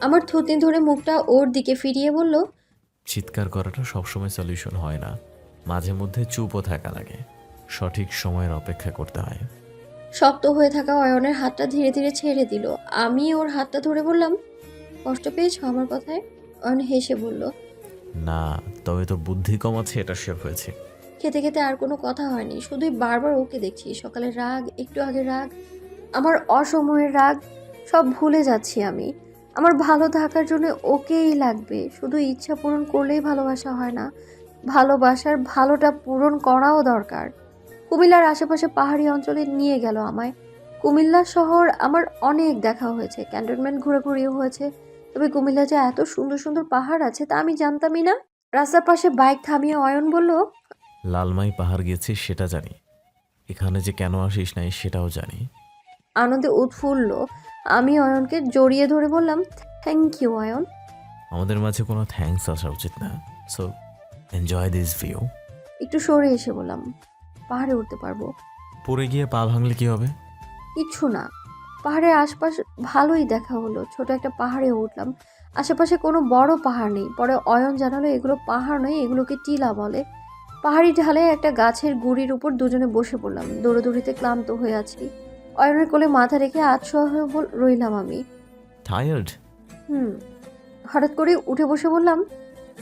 আমার থুতনি ধরে মুখটা ওর দিকে ফিরিয়ে বলল, চিৎকার করাটা সবসময় সলিউশন হয় না, মাঝে মধ্যে চুপও থাকা লাগে, সঠিক সময়ের অপেক্ষা করতে হয়। শক্ত হয়ে থাকা অয়নের হাতটা ধীরে ধীরে ছেড়ে দিল। আমি ওর হাতটা ধরে বললাম, কষ্ট পেয়েছো আমার কথায়? অয়ন হেসে বলল, না, তবে তোর বুদ্ধি কম আছে এটা শেয়ার হয়েছে। খেতে খেতে আর কোনো কথা হয়নি, শুধুই বারবার ওকে দেখছি। সকালে রাগ, একটু আগে রাগ, আমার অসময়ের রাগ, সব ভুলে যাচ্ছি আমি। আমার ভালো থাকার জন্য ওকেই লাগবে। শুধু ইচ্ছা পূরণ করলেই ভালোবাসা হয় না, ভালোবাসার ভালোটা পূরণ করাও দরকার। কুমিল্লার আশেপাশে পাহাড়ি অঞ্চলে নিয়ে গেল আমায়। কুমিল্লা শহর আমার অনেক দেখা হয়েছে, ক্যান্টনমেন্ট ঘুরে ঘুরিয়ে হয়েছে, তবে কুমিল্লা যে এত সুন্দর সুন্দর পাহাড় আছে তা আমি জানতামই না। রাস্তার পাশে বাইক থামিয়ে অয়ন বলল, লালমাই পাহাড় গেছিস সেটা জানি, এখানে যে কেন আসিস নাই সেটাও জানি। আনন্দে উৎফুল্ল আমি অয়নকে জড়িয়ে ধরে বললাম, থ্যাংক ইউ অয়ন। আমাদের মাঝে কোনো থ্যাঙ্কস আসা উচিত না, সো এনজয় দিস ভিউ। একটু সরে এসে বললাম, পাহাড়ে উঠতে পারবো? পড়ে গিয়ে পা ভাঙলে কি হবে? কিচ্ছু না। পাহাড়ের আশপাশ ভালোই দেখা হলো, ছোট একটা পাহাড়ে উঠলাম। আশেপাশে কোনো বড় পাহাড় নেই। পরে অয়ন জানালো এগুলো পাহাড় নয়, এগুলোকে টিলা বলে। পাহাড়ি ঢালে একটা গাছের গুড়ির উপর দুজনে বসে পড়লাম। দৌড়াদৌড়িতে ক্লান্ত হয়ে আছি। অয়নের কোলে মাথা রেখে আতশোয়া হয়ে রইলাম আমি। টায়ার্ড? হঠাৎ করে উঠে বসে বললাম,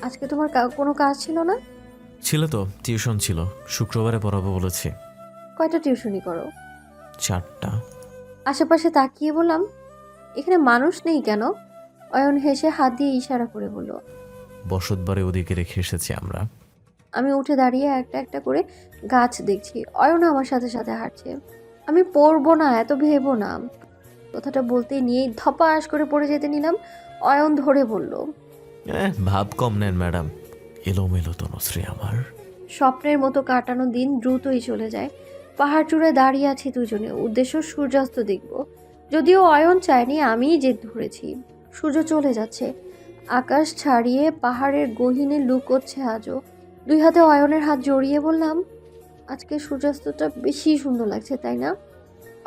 আজকে তোমার কোনো কাজ ছিল না? ছিল তো, টিউশন ছিল, শুক্রবারে পড়াবো বলেছি। কয়টা টিউশনি করো? 4টা। আশেপাশে তাকিয়ে বললাম, এখানে মানুষ নেই কেন? অয়ন হেসে হাত দিয়ে ইশারা করে বলল, বসতবারে ওদিকে রেখে এসেছি আমরা। আমি উঠে দাঁড়িয়ে একটা একটা করে গাছ দেখছি। অয়ন আমার সাথে সাথে হাঁটছে। আমি পড়বো না, এত ভেবো না। কথাটা বলতে নিয়েই ধপাস করে পড়ে যেতে নিলাম। অয়ন ধরে বলল, ভাব কম নেন ম্যাডাম, এলোমেলো তনুশ্রী আমার। স্বপ্নের মতো কাটানো দিন দ্রুতই চলে যায়। পাহাড় চূড়ায় দাঁড়িয়ে আছি দুজনে, উদ্দেশ্য সূর্যাস্ত দেখব। যদিও অয়ন চায়নি, আমিই জেদ ধরেছি। সূর্য চলে যাচ্ছে, আকাশ ছাড়িয়ে পাহাড়ের গহীনে লুকোচ্ছে আজও। 2 হাতে অয়নের হাত জড়িয়ে বললাম, আজকে সূর্যাস্তটা বেশি সুন্দর লাগছে তাই না?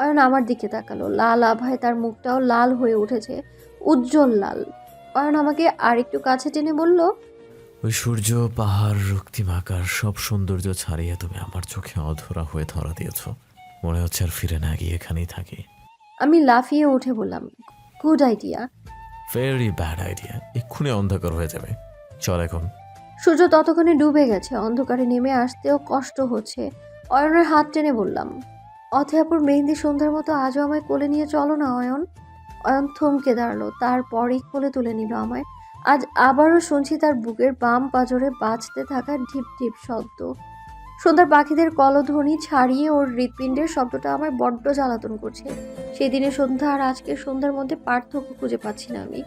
অয়ন আমার দিকে তাকালো, লাল আভায় তার মুখটাও লাল হয়ে উঠেছে, উজ্জ্বল লাল। অয়ন আমাকে আরেকটু কাছে টেনে বলল, ওই সূর্য, পাহাড়, রক্তিম আকার সব সৌন্দর্য ছাড়িয়ে তুমি আমার চোখে অধরা হয়ে ধরা দিয়েছ। মনে হচ্ছে আর ফিরে না গিয়ে এখানেই থাকি। আমি লাফিয়ে উঠে বললাম, good idea. Very bad idea, এক্ষুনি অন্ধকার হয়ে যাবে, চল এখন। সূর্য ততক্ষণে ডুবে গেছে, অন্ধকারে নেমে আসতেও কষ্ট হচ্ছে। অয়নের হাত টেনে বললাম, অথয়াপুর মেহেন্দি সন্ধ্যার মতো আজও আমায় কোলে নিয়ে চলো না অয়ন। অয়ন থমকে দাঁড়ালো, তারপরই কোলে তুলে নিল আমায়। আজ আবারও শুনছি তার বুকের বাম পাঁজরে বাজতে থাকা ঢিপ ঢিপ শব্দ। সন্ধ্যার পাখিদের কলধ্বনি ছাড়িয়ে ওর হৃৎপিণ্ডের শব্দটা আমায় বড্ড জ্বালাতন করছে। সেদিনের সন্ধ্যা আর আজকের সন্ধ্যার মধ্যে পার্থক্য খুঁজে পাচ্ছি না আমি।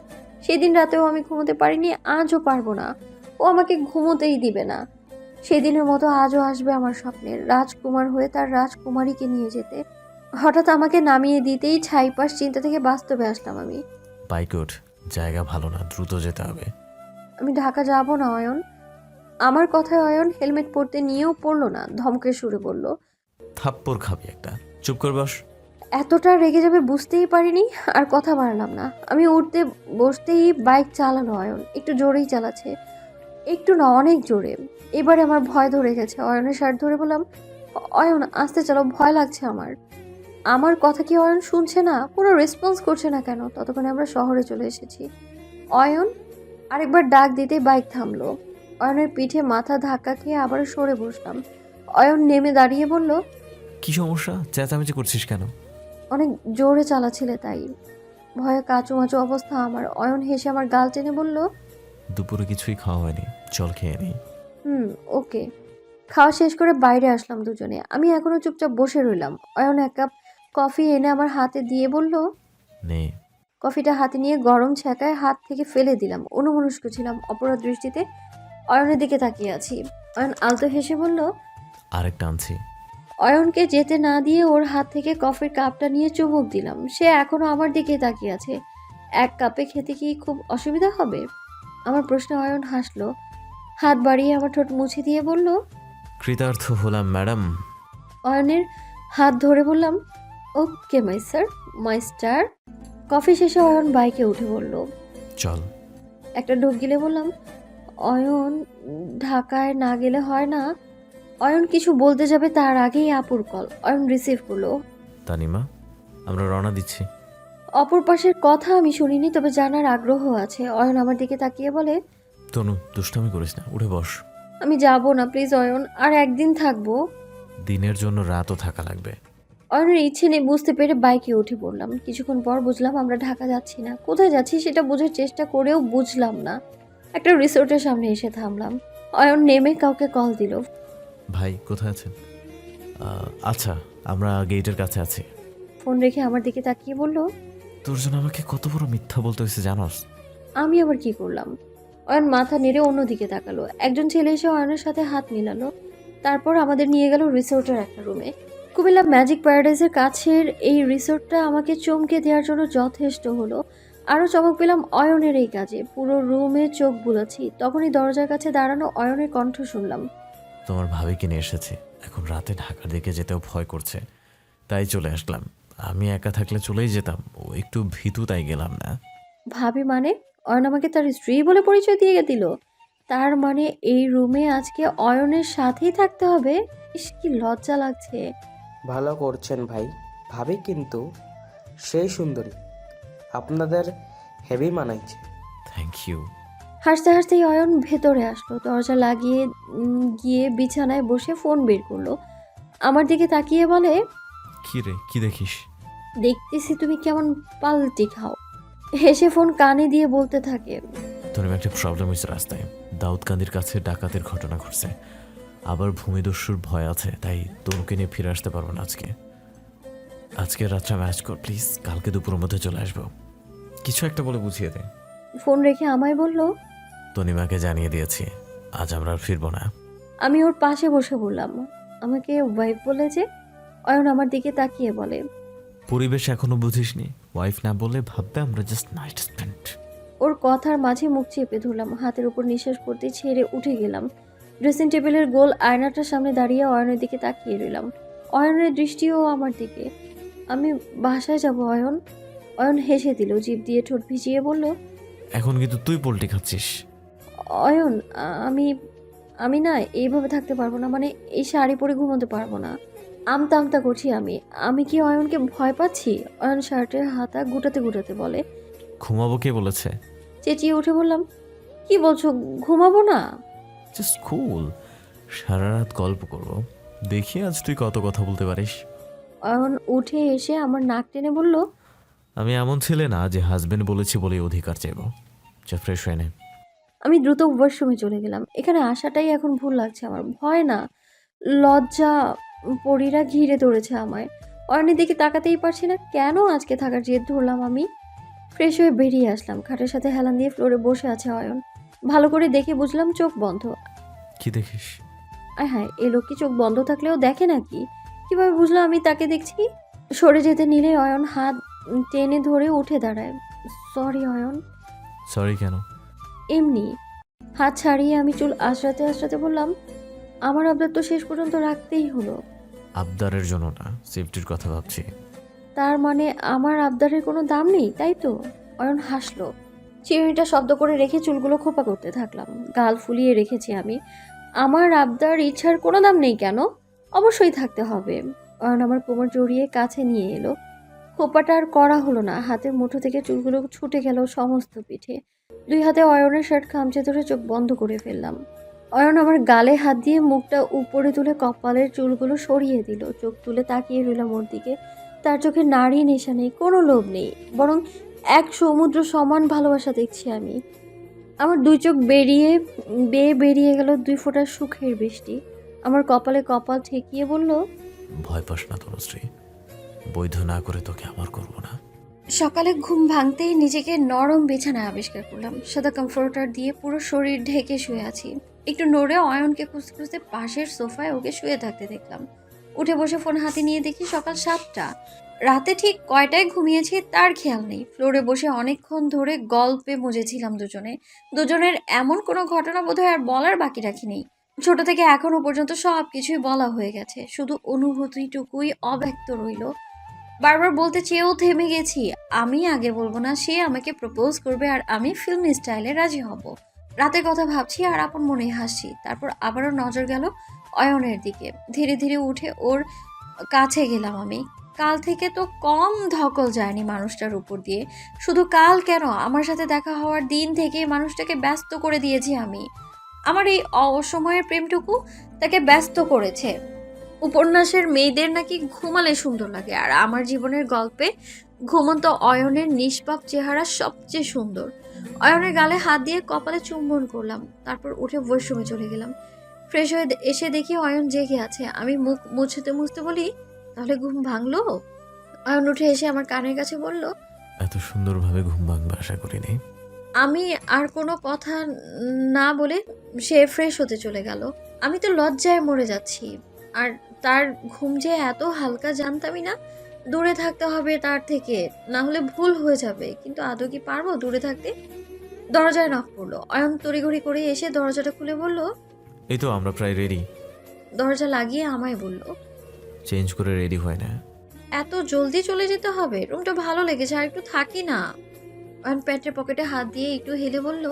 সেদিন রাতেও আমি ঘুমোতে পারিনি, আজও পারবো না। ও আমাকে ঘুমোতেই দিবে না। সেদিনের মতো আজও আসবে আমার স্বপ্নের রাজকুমার হয়ে তার রাজকুমারীকে নিয়ে যেতে। হঠাৎ আমাকে নামিয়ে দিতেই ছাইপাশ চিন্তা থেকে বাস্তবে আসলাম আমি। বাইক ওঠ, জায়গা ভালো না, দ্রুত যেতে হবে। আমি ঢাকা যাব না অয়ন। আমার কথায় অয়ন হেলমেট পরতে নিয়েও পড়লো না, ধমকে সুরে বলল, থাপ্পড় খাবি একটা, চুপ কর বস। এতটা রেগে যাবে বুঝতেই পারিনি, আর কথা বাড়ালাম না। আমি উঠতে বসতেই বাইক চালালো অয়ন, একটু জোরেই চালাচ্ছে, একটু না অনেক জোরে। এবারে আমার ভয় ধরে গেছে। অয়নের শার্ট ধরে বললাম, অয়ন আস্তে চালো, ভয় লাগছে আমার। আমার কথা কি অয়ন শুনছে না? কোনো রেসপন্স করছে না কেন? ততক্ষণে আমরা শহরে চলে এসেছি। অয়ন, আরেকবার ডাক দিতেই বাইক থামলো। অয়নের পিঠে মাথা ধাক্কা খেয়ে আবার সরে বসলাম। অয়ন নেমে দাঁড়িয়ে বলল, কি সমস্যা, চেঁচামেচি করছিস কেন? অনেক জোরে চালাচ্ছিলে তাই। ভয়ে কাঁচুমাচু অবস্থা আমার। অয়ন হেসে আমার গাল টেনে বলল, দুপুরে কিছুই খাওয়া হয়নি, চল খেয়ে নেই। ওকে। খাওয়া শেষ করে বাইরে আসলাম দুজনে। আমি এখনো চুপচাপ বসে রইলাম। অয়ন 1 কাপ কফি এনে আমার হাতে দিয়ে বলল, নে। কফিটা হাতে নিয়ে গরম ছ্যাঁকায় হাত থেকে ফেলে দিলাম। অনুমনস্ক ছিলাম, অপরাধ দৃষ্টিতে অয়নের দিকে তাকিয়ে আছি। অয়ন আলতো হেসে বলল, আরেকটা আনছি। অয়নকে যেতে না দিয়ে ওর হাত থেকে কফির কাপটা নিয়ে চুমুক দিলাম। সে এখনো আমার দিকে তাকিয়ে আছে। 1 কাপে খেতে কি খুব অসুবিধা হবে? আমার প্রশ্নে অয়ন হাসলো, হাত বাড়িয়ে আমার ঠোঁট মুছে দিয়ে বলল, কৃতার্থ হলাম ম্যাডাম। অয়নের হাত ধরে বললাম, ওকে মাই স্যার, মাই স্টার। কফি শেষে অয়ন বাইকে উঠে বলল, চল। একটা ঢোক গিলে বললাম, অয়ন ঢাকায় না গেলে হয় না? অয়ন কিছু বলতে যাবে তার আগেই আপুর কল। অয়ন রিসিভ করলো। তানিমা, আমরা রওনা দিচ্ছি। অপর পাশের কথা আমি শুনিনি, তবে জানার আগ্রহ আছে। অয়ন আমার দিকে তাকিয়ে বলে, তনু দুষ্টামি করিস না, উঠে বস। আমি যাব না প্লিজ অয়ন, আর একদিন থাকবো। দিনের জন্য রাতও থাকা লাগবে। অয়নের ইচ্ছে নেই বুঝতে পেরে বাইকে উঠে পড়লাম। কিছুক্ষণ পর বুঝলাম আমরা ঢাকা যাচ্ছি না। কোথায় যাচ্ছি সেটা বোঝার চেষ্টা করেও বুঝলাম না। একটা রিসোর্টের সামনে এসে থামলাম। অয়ন নেমে কাউকে কল দিল। ভাই কোথায় আছেন? আচ্ছা, আমরা গেটের কাছে আছি। ফোন রেখে আমার দিকে তাকিয়ে বলল, তোর জন্য আমাকে কত বড় মিথ্যা বলতে হয়েছে জানোস? আমি আবার কি করলাম? অয়ন মাথা নেড়ে অন্যদিকে তাকালো। একজন ছেলে এসে অয়নের সাথে হাত মিলালো। তারপর আমাদের নিয়ে গেল রিসোর্টের একটা রুমে। কুমিল্লা ম্যাজিক প্যারাডাইসের কাছের এই রিসোর্টটা আমাকে চমকে দেওয়ার জন্য যথেষ্ট হলো। আরও চমক পেলাম অয়নের এই কাজে। পুরো রুমে চোখ বুলাচ্ছি, তখনই দরজার কাছে দাঁড়ানো অয়নের কণ্ঠ শুনলাম। তোমার ভাবিকে নিয়ে এসেছি। এখন রাতে ঢাকার দিকে যেতেও ভয় করছে, তাই চলে আসলাম। আমি একা থাকলে চলেই যেতাম, ও একটু ভীতু, তাই গেলাম না। ভাবি মানে? অয়ন আমাকে তার স্ত্রী বলে পরিচয় দিয়ে দিল। তার মানে এই রুমে আজকে অয়নের সাথেই থাকতে হবে? ইস, কি লজ্জা লাগছে। ভালো করছেন ভাই, ভাবি কিন্তু সেই সুন্দরী, আপনাদের হেভি মানাইছে। Thank you. হাসতে হাসতেই অয়ন ভেতরে আসলো। দরজা লাগিয়ে গিয়ে বিছানায় বসে ফোন বের করলো। আমার দিকে তাকিয়ে বলে, কি রে, কি দেখিস? দেখতেছি তুমি কেমন পাল্টি খাও। হেসে ফোন কানে দিয়ে বলতে থাকে, তোর একটা প্রবলেম হয়েছে রাস্তায়। দাউদকান্দির কাছে ডাকাতের ঘটনা ঘটছে, আবার ভূমিদস্যুর ভয় আছে, তাই তনুকে নিয়ে ফিরে আসতে পারবো না আজকে রাতটা ম্যাচ কর প্লিজ, কালকে দুপুরের মধ্যে চলে আসবো। কিছু একটা বলে বুঝিয়ে দে। ফোন রেখে আমায় বলল, তনিমাকে জানিয়ে দিয়েছি আজ আমরা আর ফিরবো না। আমি ওর পাশে বসে বললাম, আমাকে ওয়াইফ বলে যে? অয়ন আমার দিকে তাকিয়ে বলে, পরিবেশ এখনো বুঝিসনি? ওয়াইফ না বলে ভাববে আমরা জাস্ট নাইট স্পেন্ড। ওর কথার মাঝে মুখ চেপে ধরলাম। হাতের উপর নিঃশ্বাস পড়তে ছেড়ে উঠে গেলাম। ড্রেসিং টেবিলের গোল আয়নাটার সামনে দাঁড়িয়ে অয়নের দিকে তাকিয়ে রইলাম। অয়নের দৃষ্টিও আমার দিকে। আমি বাসায় যাব অয়ন। অয়ন হেসে দিল, জিভ দিয়ে ঠোঁট ভিজিয়ে বলল, এখন কিন্তু তুই পোল্টি খাচ্ছিস। অয়ন আমি আমি না এইভাবে থাকতে পারবো না, মানে এই শাড়ি পরে ঘুমোতে পারবো না। আমতা আমতা করছি আমি। আমি কি অয়নকে ভয় পাচ্ছি? অয়ন শার্টের হাতা গুটাতে গুটাতে বলে। ঘুমাবো কে বলেছে? চেঁচিয়ে উঠে বললাম, কি বলছো, ঘুমাবো না? জাস্ট কুল, সারা রাত গল্প করবো, দেখি আজ তুই কত কথা বলতে পারিস। অয়ন উঠে এসে আমার নাক টেনে বলল, আমি এমন ছেলে না যে হাজবেন্ড বলেছি বলে অধিকার চাইব। যা ফ্রেশ হয়ে নে। আমি দ্রুত ওয়াশরুমে চলে গেলাম। এখানে আসাটাই এখন ভুল লাগছে আমার। ভয় না, লজ্জা। পরীরা ঘিরে ধরেছে আমায়। অয়নের দিকে তাকাতেই পারছি না। কেন আজকে থাকার জেদ ধরলাম আমি? ফ্রেশ হয়ে বেরিয়ে আসলাম। খাটের সাথে হেলান দিয়ে ফ্লোরে বসে আছে অয়ন। ভালো করে দেখে বুঝলাম চোখ বন্ধ। কি দেখিস? আয় হ্যাঁ, এ লোক কি চোখ বন্ধ থাকলেও দেখে নাকি? কিভাবে বুঝলাম আমি তাকে দেখছি? সরে যেতে নিলে অয়ন হাত টেনে ধরে উঠে দাঁড়ায়। সরি অয়ন। সরি কেন? এমনি। হাত ছাড়িয়ে আমি চুল আঁচড়াতে আঁচড়াতে বললাম, আমার আবদার তো শেষ পর্যন্ত রাখতেই হলো। আবদারের জন্য না, সেফটির কথা ভাবছি। তার মানে আমার আবদারের কোনো দাম নেই, তাই তো? অয়ন হাসলো। চিরুনিটা শব্দ করে রেখে চুলগুলো খোপা করতে থাকলাম। গাল ফুলিয়ে রেখেছি আমি। আমার আবদার ইচ্ছার কোনো দাম নেই কেন? অবশ্যই থাকতে হবে। অয়ন আমার কোমর জড়িয়ে কাছে নিয়ে এলো। খোপাটা আর করা হলো না। হাতের মুঠো থেকে চুলগুলো ছুটে গেল সমস্ত পিঠে। দুই হাতে অয়নের শার্ট খামচে ধরে চোখ বন্ধ করে ফেললাম। অয়ন আমার গালে হাত দিয়ে মুখটা উপরে তুলে কপালের চুলগুলো সরিয়ে দিল। চোখ তুলে তাকিয়ে রইলাম ওর দিকে। তার চোখে নারী নেশা নেই, কোনো লোভ নেই, বরং এক সমুদ্র সমান ভালোবাসা দেখছি আমি। আমার দুই চোখ বেরিয়ে গেল দুই ফোঁটা সুখের বৃষ্টি। আমার কপালে কপাল ঠেকিয়ে বলল, ভয় পাস না তনুশ্রী, বৈধ না করে তোকে আমার করবো না। সকালে ঘুম ভাঙতেই নিজেকে নরম বিছানায় আবিষ্কার করলাম। সাদা কমফোর্টার দিয়ে পুরো শরীর ঢেকে শুয়ে আছি। একটু নড়ে অয়নকে খুঁজতে খুঁজতে পাশের সোফায় ওকে শুয়ে থাকতে দেখলাম। উঠে বসে ফোন হাতে নিয়ে দেখি সকাল 7টা। রাতে ঠিক কয়টায় ঘুমিয়েছি তার খেয়াল নেই। ফ্লোরে বসে অনেকক্ষণ ধরে গল্পে মজেছিলাম দুজনের এমন কোনো ঘটনা বোধহয় আর বলার বাকি রাখিনি। ছোট থেকে এখনো পর্যন্ত সব কিছুই বলা হয়ে গেছে, শুধু অনুভূতিটুকুই অব্যক্ত রইল। বারবার বলতে চেয়েও থেমে গেছি। আমি আগে বলবো না সে আমাকে প্রপোজ করবে আর আমি ফিল্মি স্টাইলে রাজি হব। রাতের কথা ভাবছি আর আপন মনে হাসছি। তারপর আবারও নজর গেল অয়নের দিকে। ধীরে ধীরে উঠে ওর কাছে গেলাম আমি। কাল থেকে তো কম ধকল যায়নি মানুষটার উপর দিয়ে। শুধু কাল কেন, আমার সাথে দেখা হওয়ার দিন থেকে মানুষটাকে ব্যস্ত করে দিয়েছি আমি। আমার এই অসময়ের প্রেমটুকু তাকে ব্যস্ত করেছে। উপন্যাসের মেয়েদের নাকি ঘুমালে সুন্দর লাগে, আর আমার জীবনের গল্পে ঘুমন্ত অয়নের নিষ্পাপ চেহারা সবচেয়ে সুন্দর। অয়নের গালে হাত দিয়ে কপালে চুম্বন করলাম। তারপর উঠে ওয়াশরুমে চলে গেলাম। ফ্রেশ হয়ে এসে দেখি অয়ন জেগে আছে। আমি মুখ মুছতে মুছতে বলি, তাহলে ঘুম ভাঙলো? অয়ন উঠে এসে আমার কানের কাছে বলল, এত সুন্দরভাবে ঘুম ভাঙবে আশা করিনি। আমি আর কোনো কথা না বলে সে ফ্রেশ হতে চলে গেল। আমি তো লজ্জায় মরে যাচ্ছি। আর তার ঘুম যে এত হালকা জানতামই না। দূরে থাকতে হবে তার থেকে, না হলে ভুল হয়ে যাবে। কিন্তু আদৌ কি পারবো দূরে থাকতে? দরজায় নক পড়লো। অয়ন তড়িঘড়ি করে এসে দরজাটা খুলে বলল। এই তো আমরা প্রায় রেডি। দরজা লাগিয়ে আমায় বলল, চেঞ্জ করে রেডি হয় না। এত জলদি চলে যেতে হবে? রুমটা ভালো লেগেছে, আর একটু থাকি না। অয়ন প্যান্টের পকেটে হাত দিয়ে একটু হেলে বলল,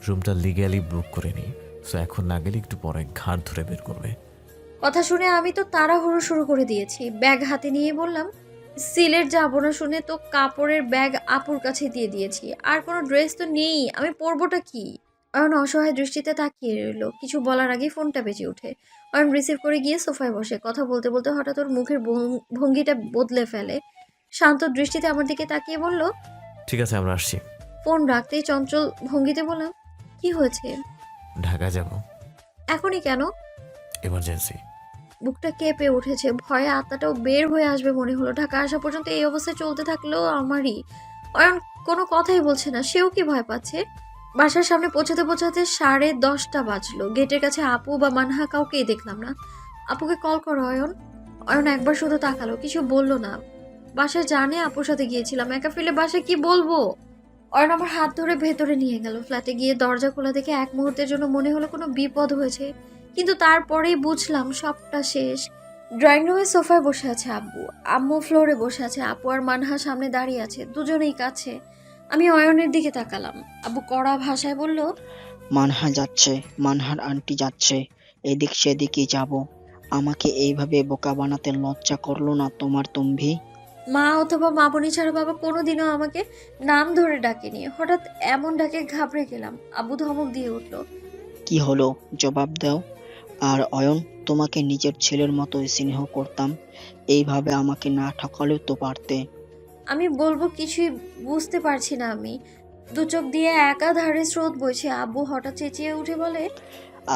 রুমটা লিগ্যালি বুক করে নি, সো এখন না গেলে একটু পরে ঘাড় ধরে বের করবে। কথা শুনে আমি তো তাড়াহুড়ো শুরু করে দিয়েছি। ব্যাগ হাতে নিয়ে বললাম, সিলেট যাবো না শুনে তো কাপড়ের ব্যাগ আপুর কাছে দিয়ে দিয়েছি। আর কোনো ড্রেস তো নেই, আমি পরবোটা কি? অয়ন অসহায় দৃষ্টিতে তাকিয়ে রইল। কিছু বলার আগেই ফোনটা বেজে ওঠে। অয়ন রিসিভ করে গিয়ে সোফায় বসে। কথা বলতে বলতে হঠাৎ ওর মুখের ভঙ্গিটা বদলে ফেলে। শান্ত দৃষ্টিতে আমার দিকে তাকিয়ে বলল, ঠিক আছে আমরা আসছি। ফোন রাখতেই চঞ্চল ভঙ্গিতে বললাম, কি হয়েছে? ঢাকা যাব। এখনই কেন? এমার্জেন্সি। বুকটা কেঁপে উঠেছে। ভয়ে আত্মাটাও বের হয়ে আসবে মনে হলো। ঢাকা আসা পর্যন্ত এই অবস্থায় চলতে থাকলেও আমারই। অয়ন কোনো কথাই বলছে না। সেও কি ভয় পাচ্ছে? বাসার সামনে পৌঁছাতে পৌঁছাতে 10:30 বাজলো। গেটের কাছে আপু বা মানহা কাউকেই দেখলাম না। আপুকে কল করো অয়ন। অয়ন একবার শুধু তাকালো, কিছু বলল না। বাসায় জানে আপুর সাথে গিয়েছিলাম, একা ফেলে বাসায় কি বলবো? অয়ন আমার হাত ধরে ভেতরে নিয়ে গেল। ফ্ল্যাটে গিয়ে দরজা খোলা দেখে এক মুহূর্তের জন্য মনে হলো কোনো বিপদ হয়েছে, কিন্তু তারপরেই বুঝলাম সবটা শেষ। ড্রয়িং রুমে সোফায় বসে আছে আব্বু, আম্মু ফ্লোরে বসে আছে, আপু আর মানহা সামনে দাঁড়িয়ে আছে, দুজনেই কাছে। আমি অয়নের দিকে তাকালাম। আব্বু কড়া ভাষায় বলল, মানহা যাচ্ছে, মানহার আন্টি যাচ্ছে, এদিক সেদিকে যাব। আমাকে এইভাবে বোকা বানাতে লজ্জা করলো না তোমার তুম্ভি? মা অথবা মামনি ছাড়া বাবা কোনোদিনও আমাকে নাম ধরে ডাকেনি। হঠাৎ এমন ডাকে ঘাবড়ে গেলাম। আব্বু ধমক দিয়ে উঠল, কি হলো জবাব দাও। আর অয়ন, তোমাকে নিজের ছেলের মতো স্নেহ করতাম, এইভাবে আমাকে না ঠকালেও তো পারতে। আমি বলবো কিছুই বুঝতে পারছি না। আমি দু চোখ দিয়ে একাধারে স্রোত বইছে। আব্বু হঠাৎ চেঁচিয়ে উঠে বলে,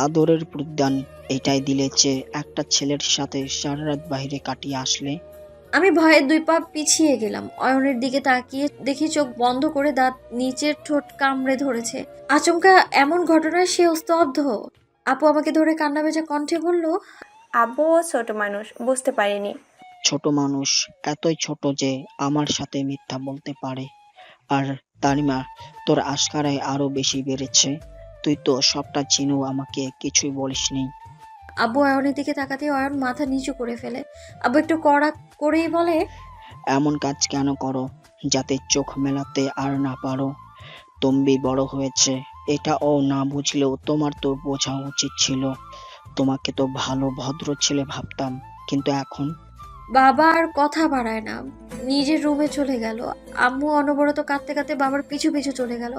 আদরের প্রদান এটাই দিলে যে একটা ছেলের সাথে সারা রাত বাইরে কাটিয়ে আসলে। আমি ভয়ে 2 পা পিছিয়ে গেলাম। অয়নের দিকে তাকিয়ে দেখি চোখ বন্ধ করে দাঁত নিচের ঠোঁট কামড়ে ধরেছে। আচমকা এমন ঘটনায় সে স্তব্ধ। আপু আমাকে ধরে কান্না ভেজা কণ্ঠে বলল, আব্বুও ছোট মানুষ, বুঝতে পারিনি। ছোট মানুষ, এতই ছোট যে আমার সাথে মিথ্যা বলতে পারে। আর তানিমা, তোর আশকারায় আরো বেশি বেড়েছে। তুই তো সবটা চিনো, আমাকে কিছুই বলিসনি। আব্বু অয়নের দিকে তাকাতে অয়ন মাথা নিচু করে ফেলে। আব্বু একটু কড়া করেই বলে, এমন কাজ কেন করো যাতে চোখ মেলাতে আর না পারো? তম্বি বড় হয়েছে, এটা ও না বুঝলেও তোমার তো বোঝা উচিত ছিল। তোমাকে তো ভালো ভদ্র ছেলে ভাবতাম, কিন্তু এখন। বাবা আর কথা বাড়ায় না, নিজের রুমে চলে গেল। আম্মু অনবরত কাঁদতে কাঁদতে বাবার পিছু পিছু চলে গেল।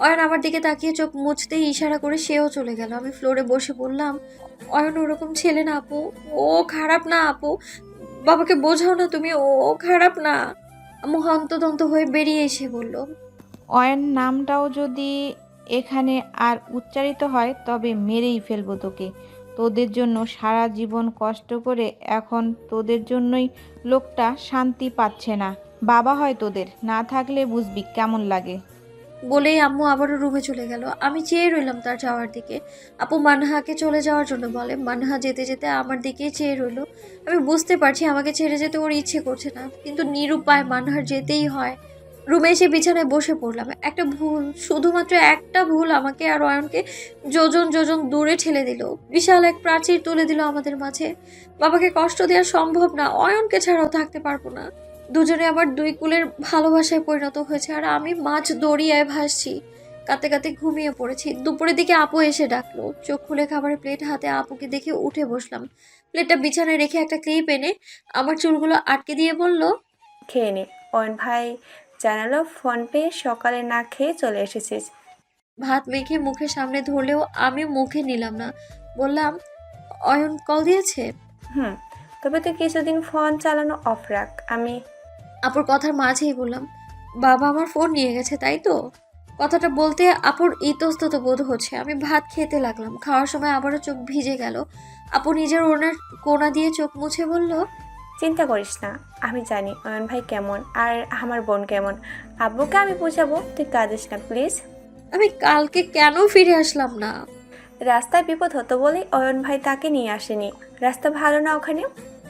অয়ন আমার দিকে তাকিয়ে চোখ মুছতেই ইশারা করে সেও চলে গেল। আমি ফ্লোরে বসে বললাম, অয়ন ওরকম ছেলে না আপু, ও খারাপ না আপু, বাবাকে বোঝাও না তুমি, ও খারাপ না। আম্মু হন্তদন্ত হয়ে বেরিয়ে এসে বলল, অয়ন নামটাও যদি এখানে আর উচ্চারিত হয় তবে মেরেই ফেলবো তোকে। তোদের জন্য সারা জীবন কষ্ট করে এখন তোদের জন্যই লোকটা শান্তি পাচ্ছে না। বাবা হয় তোদের, না থাকলে বুঝবি কেমন লাগে। বলেই আম্মু আবারও রুমে চলে গেল। আমি চেয়ে রইলাম তার যাওয়ার দিকে। আপু মানহাকে চলে যাওয়ার জন্য বলে। মানহা যেতে যেতে আমার দিকেই চেয়ে রইল। আমি বুঝতে পারছি আমাকে ছেড়ে যেতে ওর ইচ্ছে করছে না, কিন্তু নিরুপায় মানহার যেতেই হয়। রুমে এসে বিছানায় বসে পড়লাম। একটা ভুল, শুধুমাত্র একটা ভুল আমাকে আর অয়নকে যোজন যোজন দূরে ঠেলে দিল। বিশাল এক প্রাচীর তুলে দিল আমাদের মাঝে। বাবাকে কষ্ট দেওয়া সম্ভব না, অয়নকে ছাড়াও থাকতে পারবো না। দুজনে আমার 2 কুলের ভালোবাসায় পরিণত হয়েছে, আর আমি মাছ দরিয়ায় ভাসছি। কাঁদতে কাঁদতে ঘুমিয়ে পড়েছি। দুপুরের দিকে আপু এসে ডাকলো। চোখ খুলে খাবারের প্লেট হাতে আপুকে দেখে উঠে বসলাম। প্লেটটা বিছানায় রেখে একটা ক্লিপ এনে আমার চুলগুলো আটকে দিয়ে বলল, খেয়ে নে। অয়ন ভাই জানালো ফোন পেয়ে সকালে না খেয়ে চলে এসেছিস। ভাত মেখে মুখের সামনে ধরলেও আমি মুখে নিলাম না। বললাম, অয়ন কল দিয়েছে? তবে তুই কিছুদিন ফোন চালানো অফ রাখ। আমি আপুর কথার মাঝেই বললাম, বাবা আমার ফোন নিয়ে গেছে তাই তো? কথাটা বলতে আপুর ইতস্তত বোধ হচ্ছে। আমি ভাত খেতে লাগলাম। খাওয়ার সময় আবারও চোখ ভিজে গেল। আপু নিজের ওনার কোনা দিয়ে চোখ মুছে বলল, চিন্তা করিস না, আমি জানি অয়ন ভাই কেমন আর আমার বোন কেমন। আব্বুকে আমি বুঝাবো, তুই কাঁদিস না প্লিজ। আমি কালকে কেন ফিরে আসলাম না? রাস্তায় বিপদ হতো বলেই অয়ন ভাই তাকে নিয়ে আসেনি। রাস্তা ভালো না ওখানে?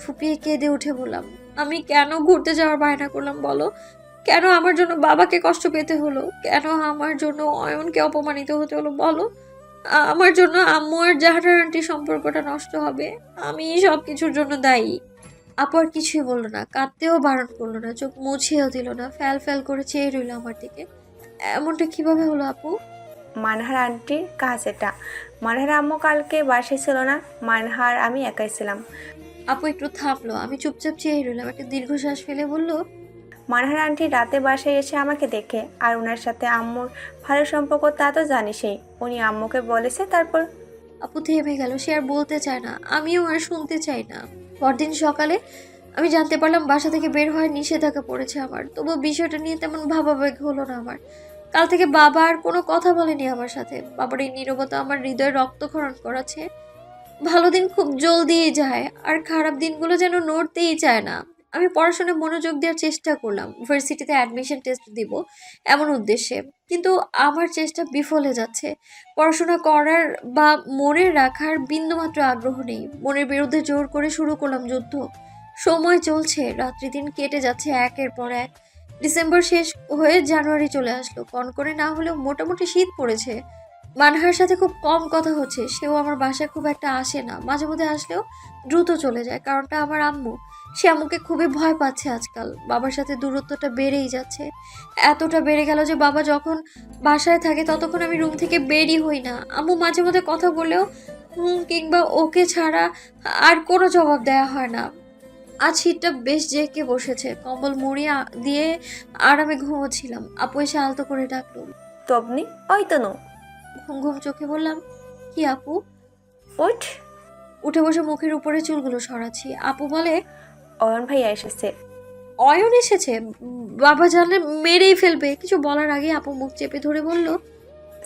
ফুপিয়ে কেঁদে উঠে বললাম, আমি কেন ঘুরতে যাওয়ার বায়না করলাম বলো? কেন আমার জন্য বাবাকে কষ্ট পেতে হলো? কেন আমার জন্য অয়নকে অপমানিত হতে হলো বলো? আমার জন্য আম্মু আর জাহানার আন্টির সম্পর্কটা নষ্ট হবে। আমি সব কিছুর জন্য দায়ী। আপু আর কিছুই বললো না, কাঁদতেও বারণ করলো না, চোখ মুছেও দিল না, ফ্যাল ফ্যাল করে চেয়ে রইলো আমার দিকে। এমনটা কিভাবে হলো আপু? মানহার আন্টির কাজ এটা। মানহার আম্মু কালকে বাসায় ছিল না, মানহার আমি একাই ছিলাম। আপু একটু থামলো, আমি চুপচাপ চেয়ে রইলাম, একটা দীর্ঘশ্বাস ফেলে বলল, মানহার আন্টি রাতে বাসায় এসে আমাকে দেখে, আর ওনার সাথে আম্মুর ভালো সম্পর্ক তা তো জানিসই। উনি আম্মুকে বলেছে, তারপর আপু থেমে গেল, সে আর বলতে চায় না, আমিও আর শুনতে চাই না। পরদিন সকালে আমি জানতে পারলাম বাসা থেকে বের হওয়ার নিষেধাজ্ঞা পড়েছে আমার। তবু বিষয়টা নিয়ে তেমন ভাবাবেগ হলো না আমার। কাল থেকে বাবা আর কোনো কথা বলেনি আমার সাথে। বাবার এই নীরবতা আমার হৃদয়ে রক্তক্ষরণ করাছে। ভালো দিন খুব জলদিই যায়, আর খারাপ দিনগুলো যেন নড়তেই চায় না। আমি পড়াশোনায় মনোযোগ দেওয়ার চেষ্টা করলাম, ইউনিভার্সিটিতে অ্যাডমিশন টেস্ট দিব এমন উদ্দেশ্যে, কিন্তু আমার চেষ্টা বিফলে যাচ্ছে। পড়াশোনা করার বা মনে রাখার বিন্দুমাত্র আগ্রহ নেই। মনের বিরুদ্ধে জোর করে শুরু করলাম যুদ্ধ। সময় চলছে, রাত্রি দিন কেটে যাচ্ছে একের পর এক। ডিসেম্বর শেষ হয়ে জানুয়ারি চলে আসলো। কনকনে না হলেও মোটামুটি শীত পড়েছে। মানহার সাথে খুব কম কথা হচ্ছে, সেও আমার বাসায় খুব একটা আসে না, মাঝে মধ্যে আসলেও দ্রুত চলে যায়। কারণটা আমার আম্মু। সে আম্মুকে খুবই ভয় পাচ্ছে আজকাল। বাবার সাথে দূরত্বটা বেড়েই যাচ্ছে, এতটা বেড়ে গেল যে বাবা যখন বাসায় থাকে ততক্ষণ আমি রুম থেকে বেরই হই না। আম্মু মাঝে মধ্যে কথা বললেও হুম কিংবা ওকে ছাড়া আর কোনো জবাব দেওয়া হয় না। আজ শীতটা বেশ জেঁকে বসেছে, কম্বল মুড়িয়ে দিয়ে আরামে ঘুমোচ্ছিলাম। আপু এসে আলতো করে ডাকলো। তবনি ওই তো নো, ঘুম ঘুম চোখে বললাম, কি আপু? উঠ। উঠে বসে মুখের উপরে চুলগুলো সরাচ্ছি। আপু বলে, অয়ন ভাইয়া এসেছে। অয়ন এসেছে? বাবা জানলে মেরেই ফেলবে। কিছু বলার আগে আপু মুখ চেপে ধরে বলল,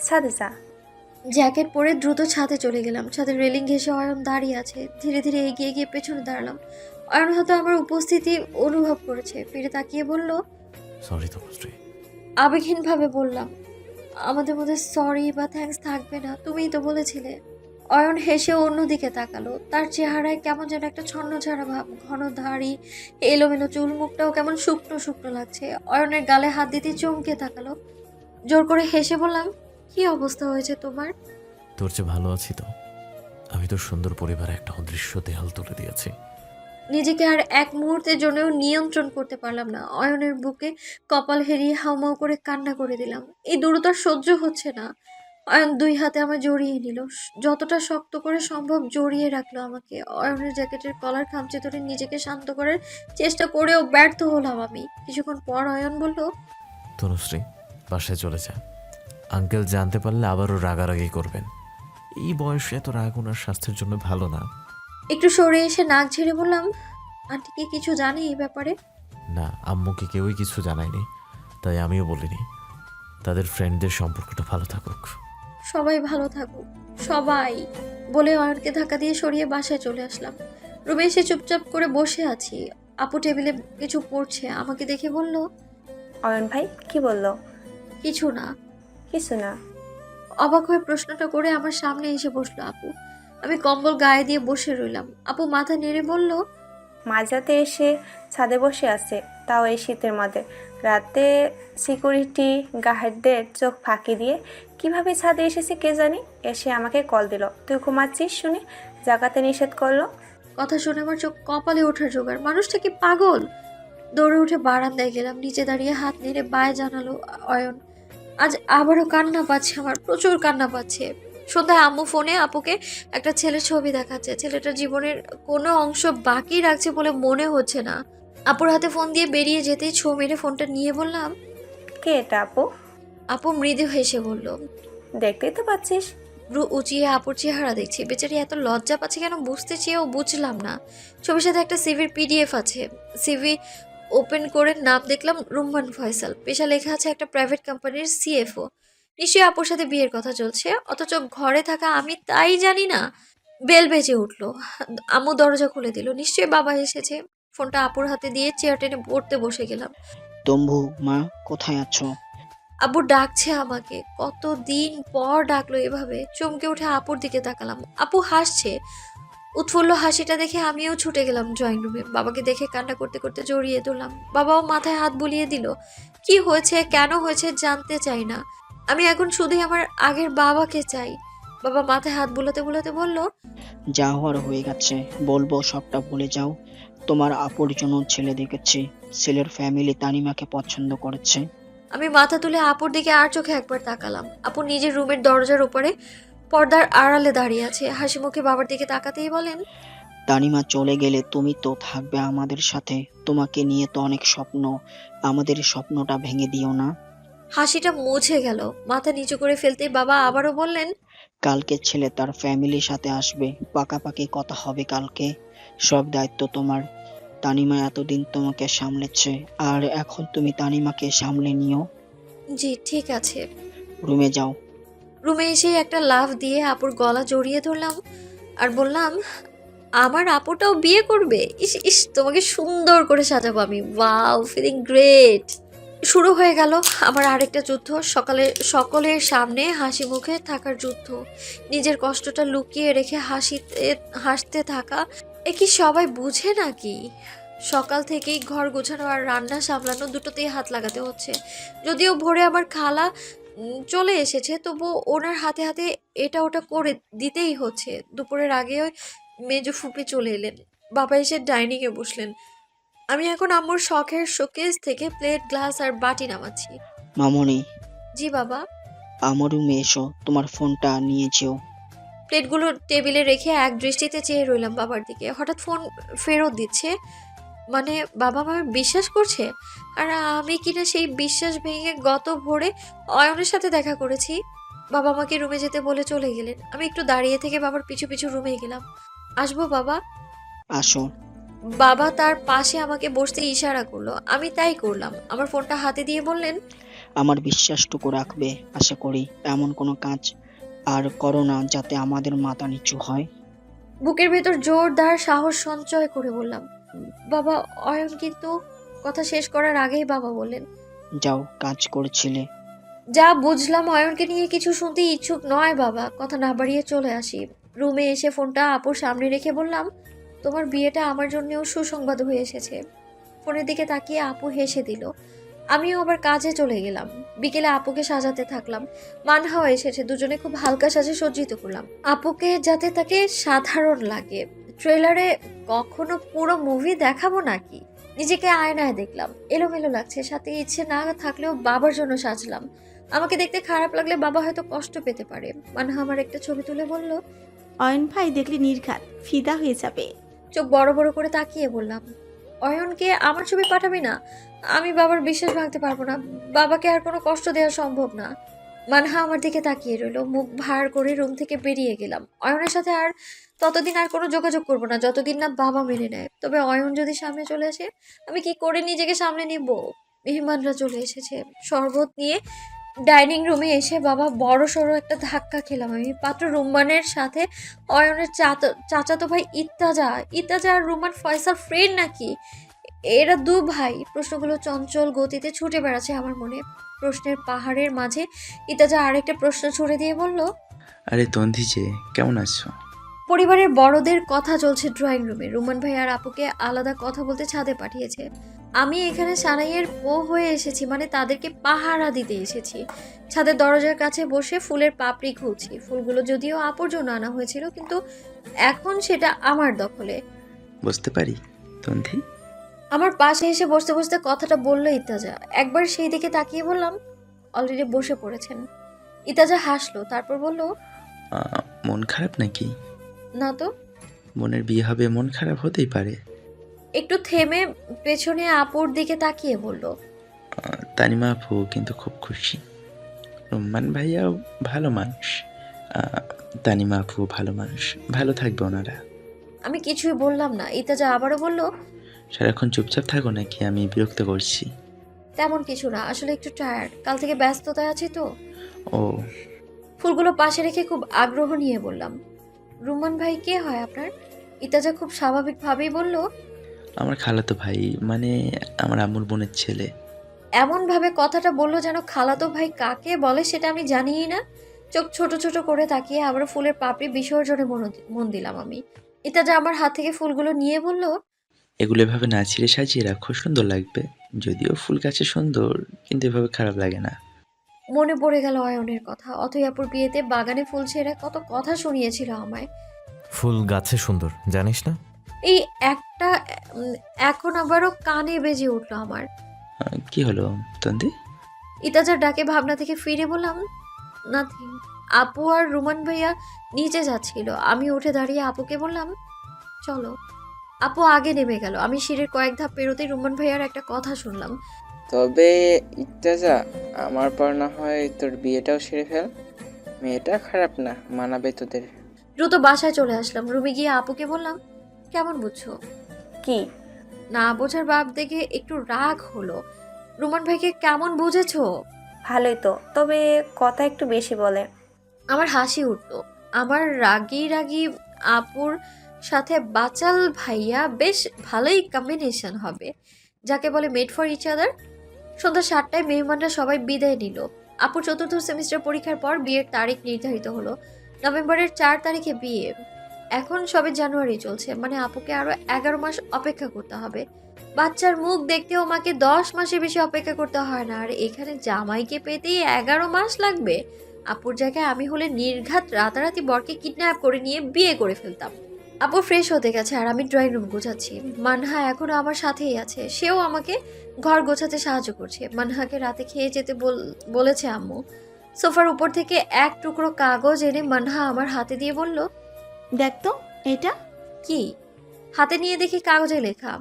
সাথে যা। জ্যাকেট পরে দ্রুত ছাদে চলে গেলাম। ছাদের রেলিং ঘেঁষে অয়ন দাঁড়িয়ে আছে। ধীরে ধীরে এগিয়ে গিয়ে পেছনে দাঁড়ালাম। অয়ন হয়তো আমার উপস্থিতি অনুভব করেছে, ফিরে তাকিয়ে বলল, সরি তপশ্রী। আবেগহীনভাবে বললাম, আমাদের মধ্যে সরি বা থ্যাঙ্কস থাকবে না, তুমিই তো বলেছিলে। অয়ন হেসে অন্যদিকে তাকালো। তার চেহারায় কেমন যেন একটা ছন্নছাড়া ভাব, ঘন দাড়ি, এলোমেলো চুল, মুখটাও কেমন শুকনো শুকনো লাগছে। অয়নের গালে হাত দিতে চমকে তাকালো। জোর করে হেসে বললাম, কি অবস্থা হয়েছে তোমার? তোর চেয়ে ভালো আছি তো। আমি তোর সুন্দর পরিবারে একটা অদৃশ্য দেয়াল তুলে দিয়েছি। নিজেকে আর এক মুহূর্তের জন্যও নিয়ন্ত্রণ করতে পারলাম না। অয়নের বুকে কপাল হেরিয়ে হাউমাউ করে কান্না করে দিলাম। এই দূরতা সহ্য হচ্ছে না। অয়ন দুই হাতে আমায় জড়িয়ে নিল, যতটা শক্ত করে সম্ভব জড়িয়ে রাখলো আমাকে। অয়নের জ্যাকেটের কলার খামচে ধরে নিজেকে শান্ত করার চেষ্টা করেও ব্যর্থ হলাম আমি। কিছুক্ষণ পর অয়ন বলল, তনুশ্রী, বাসায় চলে যা। আঙ্কেল জানতে পারলে আবারও রাগারাগি করবেন। এই বয়সে এত রাগ ওনার স্বাস্থ্যের জন্য ভালো না। একটু সরে এসে নাক ঝেড়ে বললাম, আন্টি কি কিছু জানে এই ব্যাপারে? না, আম্মুকে কেউই কিছু জানায়নি, তাই আমিও বলিনি। তাদের ফ্রেন্ডদের সম্পর্কটা ভালো থাকুক। সবাই ভালো থাকুক, সবাই, বলে অয়নকে ধাক্কা দিয়ে সরিয়ে বাসায় চলে আসলাম। রুমে এসে চুপচাপ করে বসে আছি। আপু টেবিলে কিছু পড়ছে, আমাকে দেখে বলল, অয়ন ভাই কি বললো? কিছু না। কিছু না। অবাক হয়ে প্রশ্নটা করে আমার সামনে এসে বসলো আপু। আমি কম্বল গায়ে দিয়ে বসে রইলাম। আপু মাথা নেড়ে বলল, মাঝরাতে এসে ছাদে বসে আছে, তাও এই শীতের মধ্যে। রাতে সিকিউরিটি গার্ডদের চোখ ফাঁকি দিয়ে কিভাবে ছাদে এসেছে কে জানি, এসে আমাকে কল দিল, তুই ঘুমাচ্ছিস শুনে জাগাতে নিষেধ করলো। কথা শুনে আমার চোখ কপালে ওঠার জোগাড়। মানুষটা কি পাগল? দৌড়ে উঠে বারান্দায় গেলাম। নিচে দাঁড়িয়ে হাত নেড়ে বায় জানালো অয়ন। আজ আবারও কান্না পাচ্ছে, আমার প্রচুর কান্না পাচ্ছে। সন্ধ্যায় আম্মু ফোনে আপুকে একটা ছেলের ছবি দেখাচ্ছে। ছেলেটার জীবনের কোনো অংশ বাকি রাখছে বলে মনে হচ্ছে না। আপুর হাতে ফোন দিয়ে বেরিয়ে যেতেই ছো মেরে ফোনটা নিয়ে বললাম, কে এটা আপু? আপু মৃদু হেসে বলল, দেখতেই তো পাচ্ছিস। ব্রু উঁচিয়ে আপুর চেহারা দেখছি। বেচারি এত লজ্জা পাচ্ছে কেন বুঝতে চেয়েও বুঝলাম না। ছবির সাথে একটা সিভির পিডিএফ আছে। সিভি ওপেন করে নাম দেখলাম রুম্মান ফয়সাল। পেশা লেখা আছে একটা প্রাইভেট কোম্পানির সিএফও। নিশ্চয়ই আপুর সাথে বিয়ের কথা চলছে, অথচ ঘরে থাকা আমি তাই জানি না। বেল বেজে উঠলো। আম্মু দরজা খুলে দিল। নিশ্চয়ই বাবা এসেছে। ফোনটা আপুর হাতে দিয়ে চেয়ার টেনে পড়তে বসে গেলাম। তম্বু, মা কোথায় আছো? আব্বু ডাকছে আমাকে, কতদিন পর ডাকলো এভাবে। চমকে উঠে আপুর দিকে তাকালাম, আপু হাসছে। উৎফুল্ল হাসিটা দেখে আমিও ছুটে গেলাম ড্রয়িং রুমে। বাবাকে দেখে কান্না করতে করতে জড়িয়ে ধরলাম। বাবাও মাথায় হাত বুলিয়ে দিল। কি হয়েছে, কেন হয়েছে জানতে চাই না, আমি এখন শুধুই আমার আগের বাবাকে চাই। বাবা মাথায় হাত বুলাতে বুলাতে বলল, যা হওয়ার হয়ে গেছে, বলবো সবটা ভুলে যাও। তোমার আপুর জন্য ছেলে দেখেছি, ছেলের ফ্যামিলি তানিমাকে পছন্দ করেছে। আমি মাথা তুলে আপুর দিকে আর চোখে একবার তাকালাম। আপু নিজের রুমের দরজার উপরে পর্দার আড়ালে দাঁড়িয়ে আছে, হাসি মুখে বাবার দিকে তাকাতেই বলেন, তানিমা চলে গেলে তুমি তো থাকবে আমাদের সাথে, তোমাকে নিয়ে তো অনেক স্বপ্ন, আমাদের স্বপ্নটা ভেঙে দিও না। হাসিটা মুছে গেল। মাথা নিচু করে ফেলতেই বাবা আবারও বললেন, কালকে ছেলে তার ফ্যামিলির সাথে আসবে, পাকাপাকি কথা হবে কালকে, সব দায়িত্ব তোমার। তানিমা এতদিন তোমাকে সামলেছে, আর এখন তুমি তানিমাকে সামলে নিও। জি ঠিক আছে। রুমে যাও। রুমে এসেই একটা লাফ দিয়ে আপুর গলা জড়িয়ে ধরলাম আর বললাম, আমার আপুটাও বিয়ে করবে? ইস ইস, তোমাকে সুন্দর করে সাজাবো আমি, ওয়াও, ফিলিং গ্রেট। শুরু হয়ে গেল আমার আরেকটা যুদ্ধ, সকলের সামনে হাসি মুখে থাকার যুদ্ধ, নিজের কষ্টটা লুকিয়ে রেখে হাসতে থাকা। এ কি সবাই বুঝে নাকি? সকাল থেকেই ঘর গোছানো আর রান্না সামলানো দুটোতেই হাত লাগাতে হচ্ছে। যদিও ভোরে আমার খালা চলে এসেছে, তবু ওনার হাতে হাতে এটা ওটা করে দিতেই হচ্ছে। দুপুরের আগে ওই মেজো ফুপি চলে এলেন, বাবা এসে ডাইনিংয়ে বসলেন। আমি এখন আম্মুর শখের শোকেস থেকে প্লেট, গ্লাস আর বাটি নামাচ্ছি। মামনি, জি বাবা। আমার রুমে এসো, তোমার ফোনটা নিয়ে যেও। প্লেটগুলো টেবিলে রেখে এক দৃষ্টিতে চেয়ে রইলাম বাবার দিকে। হঠাৎ ফোন ফেরত দিচ্ছে, মানে বাবা আমায় বিশ্বাস করছে। আর আমি কিনা সেই বিশ্বাস ভেঙে গত ভোরে অয়নের সাথে দেখা করেছি। বাবা আমাকে রুমে যেতে বলে চলে গেলেন। আমি একটু দাঁড়িয়ে থেকে বাবার পিছু পিছু রুমে গেলাম। আসবো বাবা? আসো। বাবা তার পাশে আমাকে বসতে ইশারা করলো, আমি তাই করলাম। আমার ফোনটা হাতে দিয়ে বললেন, আমার বিশ্বাসটুকু রাখবে আশা করি। এমন কোনো কাজ আর করো না যাতে আমাদের মাথা নিচু হয়। বুকের ভেতর জোরদার সাহস সঞ্চয় করে বললাম, বাবা অয়ন কিন্তু। কথা শেষ করার আগেই বাবা বললেন, যাও, কাজ করেছিলে। যা বুঝলাম অয়নকে নিয়ে কিছু শুনতে ইচ্ছুক নয় বাবা। কথা না বাড়িয়ে চলে আসি। রুমে এসে ফোনটা আপুর সামনে রেখে বললাম, তোমার বিয়েটা আমার জন্যও সুসংবাদ হয়ে এসেছে। ফোনের দিকে তাকিয়ে আপু হেসে দিল। আমিও আবার কাজে চলে গেলাম। বিকেলে আপুকে সাজাতে থাকলাম। মানহাও এসেছে, দুজনে খুব হালকা সাজে সজ্জিত করলাম আপুকে, যাতে তাকে সাধারণ লাগে। ট্রেলারে কখনো পুরো মুভি দেখাবো নাকি? নিজেকে আয়নায় দেখলাম, এলোমেলো লাগছে, সাথে ইচ্ছে না থাকলেও বাবার জন্য সাজলাম। আমাকে দেখতে খারাপ লাগলে বাবা হয়তো কষ্ট পেতে পারে। মানহা আমার একটা ছবি তুলে বলল, অয়ন ভাই দেখলে নির্ঘাত ফিদা হয়ে যাবে। চোখ বড় বড় করে তাকিয়ে বললাম, অয়নকে আমার ছবি পাঠাবি না? আমি বাবার বিশ্বাস ভাঙতে পারবো না, বাবাকে আর কোনো কষ্ট দেওয়া সম্ভব না। মানহা আমার দিকে তাকিয়ে রইল। মুখ ভার করে রুম থেকে বেরিয়ে গেলাম। অয়নের সাথে আর ততদিন আর কোনো যোগাযোগ করবো না যতদিন না বাবা মেনে নেয়। তবে অয়ন যদি সামনে চলে আসে, আমি কি করে নিজেকে সামনে নিব? মেহমানরা চলে এসেছে। শরবত নিয়ে ডাইনিং রুমে এসে বাবা বড় সড়ো একটা ধাক্কা খেলাম আমি। পাত্র রুম্মানের সাথে অয়নের চাচাতো ভাই ইত্তাজা আর রুম্মান ফয়সাল ফ্রেন্ড নাকি? এরা দু ভাই। প্রশ্নগুলো চঞ্চল গতিতে ছুটে বেড়াচ্ছে আমার মনে। প্রশ্নের পাহাড়ের মাঝে ইত্তাজা আরেকটা প্রশ্ন ছুড়ে দিয়ে বলল, আরে তন্দি যে, কেমন আছো? পরিবারের বড়দের কথা চলছে ড্রয়িং রুমে। রুমান ভাই আর আপুকে আলাদা কথা বলতে ছাদে পাঠিয়েছে। আমি এখানে সারাইয়ের বউ হয়ে এসেছি, মানে তাদেরকে পাহারা দিতে এসেছি। ছাদের দরজার কাছে বসে ফুলের পাপড়ি খুঁজছি। ফুলগুলো যদিও আপুর জন্য আনা হয়েছিল, কিন্তু এখন সেটা আমার দখলে। বুঝতে পারি তন্দি। আমার পাশে এসে বসতে বসতে কথাটা বলল ইত্তাজা। একবার সেই দিকে তাকিয়ে বললাম, অলরেডি বসে পড়েছেন। ইত্তাজা হাসলো, তারপর বলল, মন খারাপ নাকি? না তো। বোনের বিয়ে হবে, মন খারাপ হতেই পারে। একটু থেমে পেছনে আপুর দিকে তাকিয়ে বলল, তানিমা আপু কিন্তু খুব খুশি। রুম্মান ভাইয়াও ভালো মানুষ, তানিমা আপু ভালো মানুষ, ভালো থাকবে ওনারা। আমি কিছুই বললাম না। ইত্তাজা আবারও বলল, সারাক্ষণ চুপচাপ থাকো নাকি আমি বিরক্ত করছি? তেমন কিছু না, আসলে একটু টায়ার্ড, কাল থেকে ব্যস্ততায় আছি তো। ও, ফুলগুলো পাশে রেখে খুব আগ্রহ নিয়ে বললাম, রুমান ভাই কে হয় আপনার? ইত্তাজা খুব স্বাভাবিকভাবেই বলল, আমার খালাতো ভাই, মানে আমার আম্মুর বোনের ছেলে। এমনভাবে কথাটা বললো যেন খালাতো ভাই কাকে বলে সেটা আমি জানিই না। চোখ ছোট ছোট করে তাকিয়ে আবার ফুলের পাপড়ি বিসর্জনে মন দিলাম আমি। এটা যে আমার হাত থেকে ফুলগুলো নিয়ে বলল, এগুলো এভাবে না ছিঁড়ে সাজিয়ে রাখো, সুন্দর লাগবে। যদিও ফুল গাছে সুন্দর, কিন্তু এভাবে খারাপ লাগে না। মনে পড়ে গেল অয়নের কথা। অথয়াপুর বিয়েতে বাগানে ফুল ছেড়ে কত কথা শুনিয়েছিল আমায়। ফুল গাছে সুন্দর, জানিস না? এই একটা উম, এখন আবারও কানে বেজে উঠলো আমার। কি হলো তন্দি? ইতাজার ডাকে ভাবনা থেকে ফিরে বললাম, নাথিং। আপু আর রুমান ভাইয়া নিচে যাচ্ছিল। আমি উঠে দাঁড়িয়ে আপুকে বললাম, চলো। আপু আগে নেমে গেল। আমি সিঁড়ির কয়েক ধাপ পেরোতেই রুমান ভাইয়ার একটা কথা শুনলাম। তবে ইত্তেজা, আমার পর না হয় তোর বিয়েটাও সেরে ফেল। মেয়েটা খারাপ না, মানাবে তোদের। দ্রুত বাসায় চলে আসলাম। রুমে গিয়ে আপুকে বললাম, কেমন বুঝছো? কি? না বোঝার ভাব দেখে একটু রাগ হলো। রুমান ভাইকে কেমন বুঝেছো? ভালোই তো, তবে কথা একটু বেশি বলে। আমার হাসি উঠলো। আমার রাগী রাগী আপুর সাথে বাচাল ভাইয়া বেশ ভালোই কম্বিনেশন হবে, যাকে বলে মেড ফর ইচ আদার। সন্ধ্যা 7টায় মেহমানরা সবাই বিদায় নিল। আপুর 4র্থ সেমিস্টার পরীক্ষার পর বিয়ের তারিখ নির্ধারিত হলো। নভেম্বরের 4 তারিখে বিয়ে। এখন সবে জানুয়ারি চলছে, মানে আপুকে আরো 11 মাস অপেক্ষা করতে হবে। বাচ্চার মুখ দেখতেও মাকে 10 মাসের বেশি অপেক্ষা করতে হয় না, আর এখানে জামাইকে পেতেই 11 মাস লাগবে। আপুর জায়গায় আমি হলে নির্ঘাত রাতারাতি বরকে কিডন্যাপ করে নিয়ে বিয়ে করে ফেলতাম। আপু ফ্রেশ হতে গেছে আর আমি ড্রয়িং রুম গোছাচ্ছি। মানহা এখনো আমার সাথেই আছে, সেও আমাকে ঘর গোছাতে সাহায্য করছে। মানহাকে রাতে খেয়ে যেতে বলেছে আম্মু। সোফার উপর থেকে এক টুকরো কাগজ এনে মানহা আমার হাতে দিয়ে বলল, দেখ তো এটা। কি? হাতে নিয়ে দেখি কাগজে লেখা।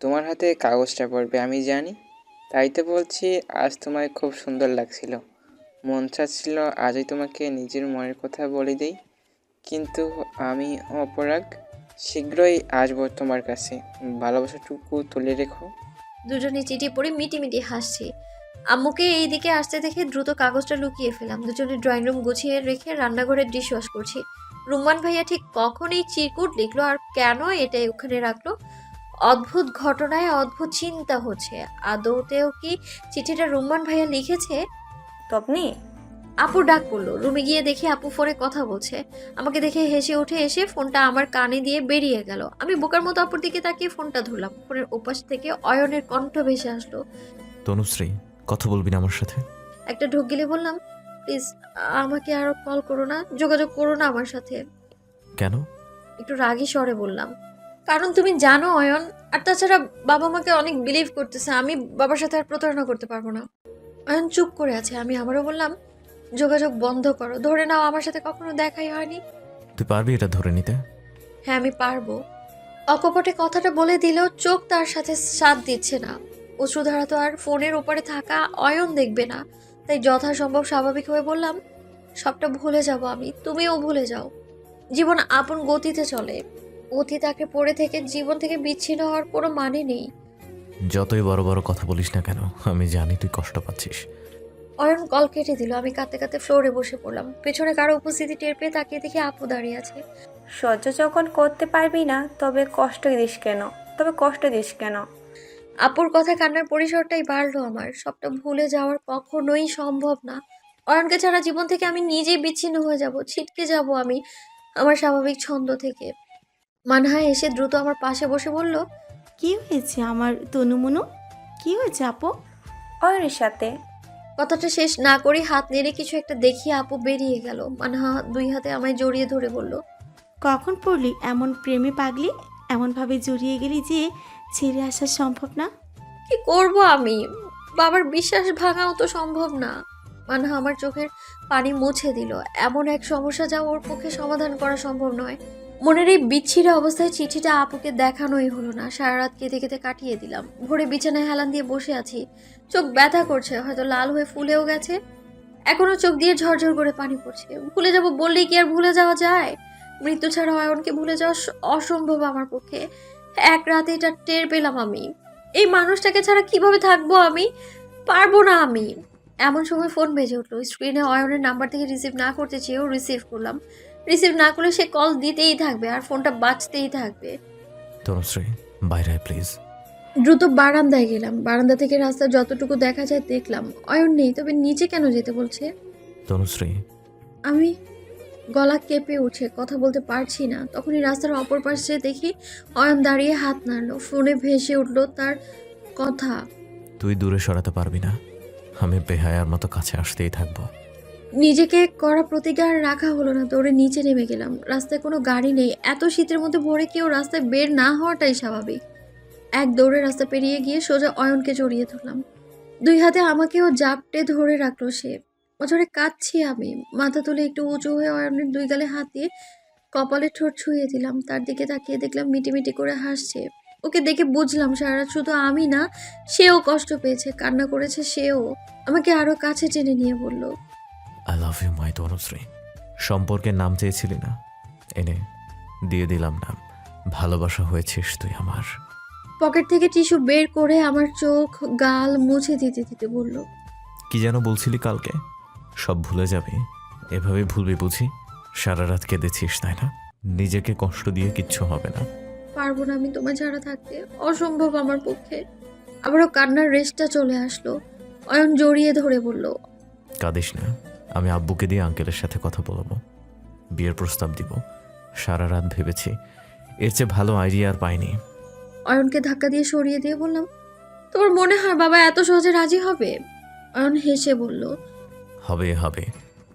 তোমার হাতে কাগজটা পড়বে আমি জানি, তাই তো বলছি আজ তোমায় খুব সুন্দর লাগছিল। মন চাচ্ছিল আজই তোমাকে নিজের মনের কথা বলে দিই, কিন্তু আমি অপরাগ। শীঘ্রই আসবো তোমার কাছে, ভালোবাসাটুকু তুলে রেখো। দুজনে চিঠি পড়ে মিটিমিটি হাসছি। আম্মুকে এই দিকে আসতে দেখে দ্রুত কাগজটা লুকিয়ে ফেলাম। দুজনে ড্রয়িং রুম গুছিয়ে রেখে রান্নাঘরের ডিশ ওয়াশ করছি। রুমান ভাইয়া ঠিক কখন এই চিরকুট লিখলো আর কেন এটা ওখানে রাখলো? অদ্ভুত ঘটনায় অদ্ভুত চিন্তা হচ্ছে। আদৌতেও কি চিঠিটা রুমান ভাইয়া লিখেছে? তপনি, আপু ডাক পড়লো। রুমে গিয়ে দেখি আপু ফোনে কথা বলছে। আমাকে দেখে হেসে উঠে এসে ফোনটা আমার কানে দিয়ে বেরিয়ে গেল। আমি বোকার মতো আপুর দিকে তাকিয়ে ফোনটা ধরলাম। ফোনের ওপাশ থেকে অয়নের কণ্ঠ ভেসে আসলো। তনুশ্রী, কথা বলবি না আমার সাথে? একটা ঢোক গিলে বললাম, প্লিজ আমাকে আরো কল করো না, যোগাযোগ করো না আমার সাথে। কেন? একটু রাগী স্বরে বললাম, কারণ তুমি জানো অয়ন, আর তাছাড়া বাবা মাকে অনেক বিলিভ করতেছে, আমি বাবার সাথে আর প্রতারণা করতে পারবো না। অয়ন চুপ করে আছে। আমি আবারও বললাম, যোগাযোগ বন্ধ করো, ধরে নাও আমার সাথে কখনো দেখাই হয়নি। তুই পারবি এটা ধরে নিতে? হ্যাঁ আমি পারবো। অকপটে কথাটা বলে দিলেও চোখ তার সাথে সাথ দিচ্ছে না। অশ্রুধারা তো আর ফোনের ওপারে থাকা অয়ন দেখবে না, তাই যথাসম্ভব স্বাভাবিক হয়ে বললাম, সবটা ভুলে যাব আমি, তুমিও ভুলে যাও। জীবন আপন গতিতে চলে, অতীত তাকে পড়ে থেকে জীবন থেকে বিচ্ছিন্ন হওয়ার কোনো মানে নেই। যতই বড় বড় কথা বলিস না কেন, আমি জানি তুই কষ্ট পাচ্ছিস। অয়ন কল কেটে দিল। আমি কাঁদতে কাঁদতে ফ্লোরে বসে পড়লাম। পেছনে কারো উপস্থিতি টের পেয়ে তাকিয়ে দেখি আপু দাঁড়িয়ে আছে। সহ্য যখন করতে পারবি না তবে কষ্ট দিস কেন? আপুর কথা কান্নার পরিসরটাই বাড়লো আমার। সবটা ভুলে যাওয়ার কখনোই সম্ভব না। অয়নকে ছাড়া জীবন থেকে আমি নিজেই বিচ্ছিন্ন হয়ে যাব, ছিটকে যাব আমি আমার স্বাভাবিক ছন্দ থেকে। মানহা এসে দ্রুত আমার পাশে বসে বলল, কি হয়েছে আমার তনুমনু? কি হয়েছে আপু? অয়নের সাথে। কথাটা শেষ না করে হাত নেড়ে কিছু একটা দেখিয়ে আপু বেরিয়ে গেল। মানহা 2 হাতে আমায় জড়িয়ে ধরে বলল, কখন পড়লি এমন প্রেমে পাগলি? এমনভাবে জড়িয়ে গেলি যে ছেড়ে আসা সম্ভব না। কি করব আমি? বাবার বিশ্বাস ভাঙাও তো সম্ভব না। মানহা আমার চোখের পানি মুছে দিল। এমন এক সমস্যা যা ওর পক্ষে সমাধান করা সম্ভব নয়। মনের এই বিচ্ছিন্ন অবস্থায় চিঠিটা আপুকে দেখানোই হলো না। সারা রাত কেঁদে কেঁদে কাটিয়ে দিলাম। ভোরে বিছানায় হেলান দিয়ে বসে আছি। চোখ ব্যথা করছে, হয়তো লাল হয়ে ফুলেও গেছে। এখনো চোখ দিয়ে ঝরঝর করে পানি পড়ছে। ভুলে যাব বললেই কি আর ভুলে যাওয়া যায়? মৃত্যু ছাড়া অয়নকে ভুলে যাওয়া অসম্ভব আমার পক্ষে। এক রাতে এটা টের পেলাম আমি। এই মানুষটাকে ছাড়া কিভাবে থাকবো আমি? পারবো না আমি। এমন সময় ফোন বেজে উঠলো। স্ক্রিনে অয়নের নাম্বার থেকে রিসিভ না করতে চেয়েও রিসিভ করলাম। রিসিভ না করলে সে কল দিতেই থাকবে আর ফোনটা বাজতেই থাকবে। তনুশ্রী, বাইরে আয় প্লিজ। দ্রুত বারান্দায় গেলাম। বারান্দা থেকে রাস্তা যতটুকু দেখা যায় দেখলাম অয়ন নেই, তবে নিচে কেন যেতে বলছে? তনুশ্রী, আমি গলা কেঁপে উঠে কথা বলতে পারছি না। তখনই রাস্তার অপর পাশে দেখি অয়ন দাঁড়িয়ে হাত নাড়লো। ফোনে ভেসে উঠলো তার কথা। তুই দূরে সরাতে পারবি না। আমি বেহায়ার মতো কাছে আসতেই থাকবো। নিজেকে করা প্রতিজ্ঞা আর রাখা হলো না, দৌড়ে নিচে নেমে গেলাম। রাস্তায় কোনো গাড়ি নেই। এত শীতের মধ্যে ভোরে কেউ রাস্তায় বের না হওয়াটাই স্বাভাবিক। এক দৌড়ে রাস্তা পেরিয়ে গিয়ে সোজা অয়নকে জড়িয়ে ধরলাম। দুই হাতে আমাকেও জাপটে ধরে রাখলো সে। অঝরে কাঁদছি আমি। মাথা তুলে একটু উঁচু হয়ে অয়নের দুই গালে হাত দিয়ে কপালে ঠোঁট ছুঁয়ে দিলাম। তার দিকে তাকিয়ে দেখলাম মিটিমিটি করে হাসছে। ওকে দেখে বুঝলাম সারা রাত শুধু আমি না, সেও কষ্ট পেয়েছে, কান্না করেছে সেও। আমাকে আরো কাছে টেনে নিয়ে বলল, I love you my Tanushree. সম্পর্কের নাম চেয়েছিলি না, এনে দিয়ে দিলাম নাম। ভালোবাসা হয়েছিস তুই আমার। পকেট থেকে টিস্যু বের করে আমার চোখ গাল মুছে দিতে দিতে বলল, কি যেন বলছিলি কালকে? সব ভুলে যাবি? এভাবে ভুলবি বুঝি? সারা রাত কেঁদেছিস তাই না? নিজেকে কষ্ট দিয়ে কিচ্ছু হবে না। পারবো না আমি তোমার ছাড়া থাকতে, অসম্ভব আমার পক্ষে। আবারও কান্নার রেশটা চলে আসলো। অয়ন জড়িয়ে ধরে বলল, কাঁদিস না। আমি আব্বুকে দিয়ে আঙ্কেলের সাথে কথা বলবো, বিয়ের প্রস্তাব দিব। সারা রাত ভেবেছি, এর চেয়ে ভালো আইডিয়া আর পাইনি। অয়নকে ধাক্কা দিয়ে সরিয়ে দিয়ে বললাম, তোমার মনে হয় বাবা এত সহজে রাজি হবে? অয়ন হেসে বলল, হবে হবে,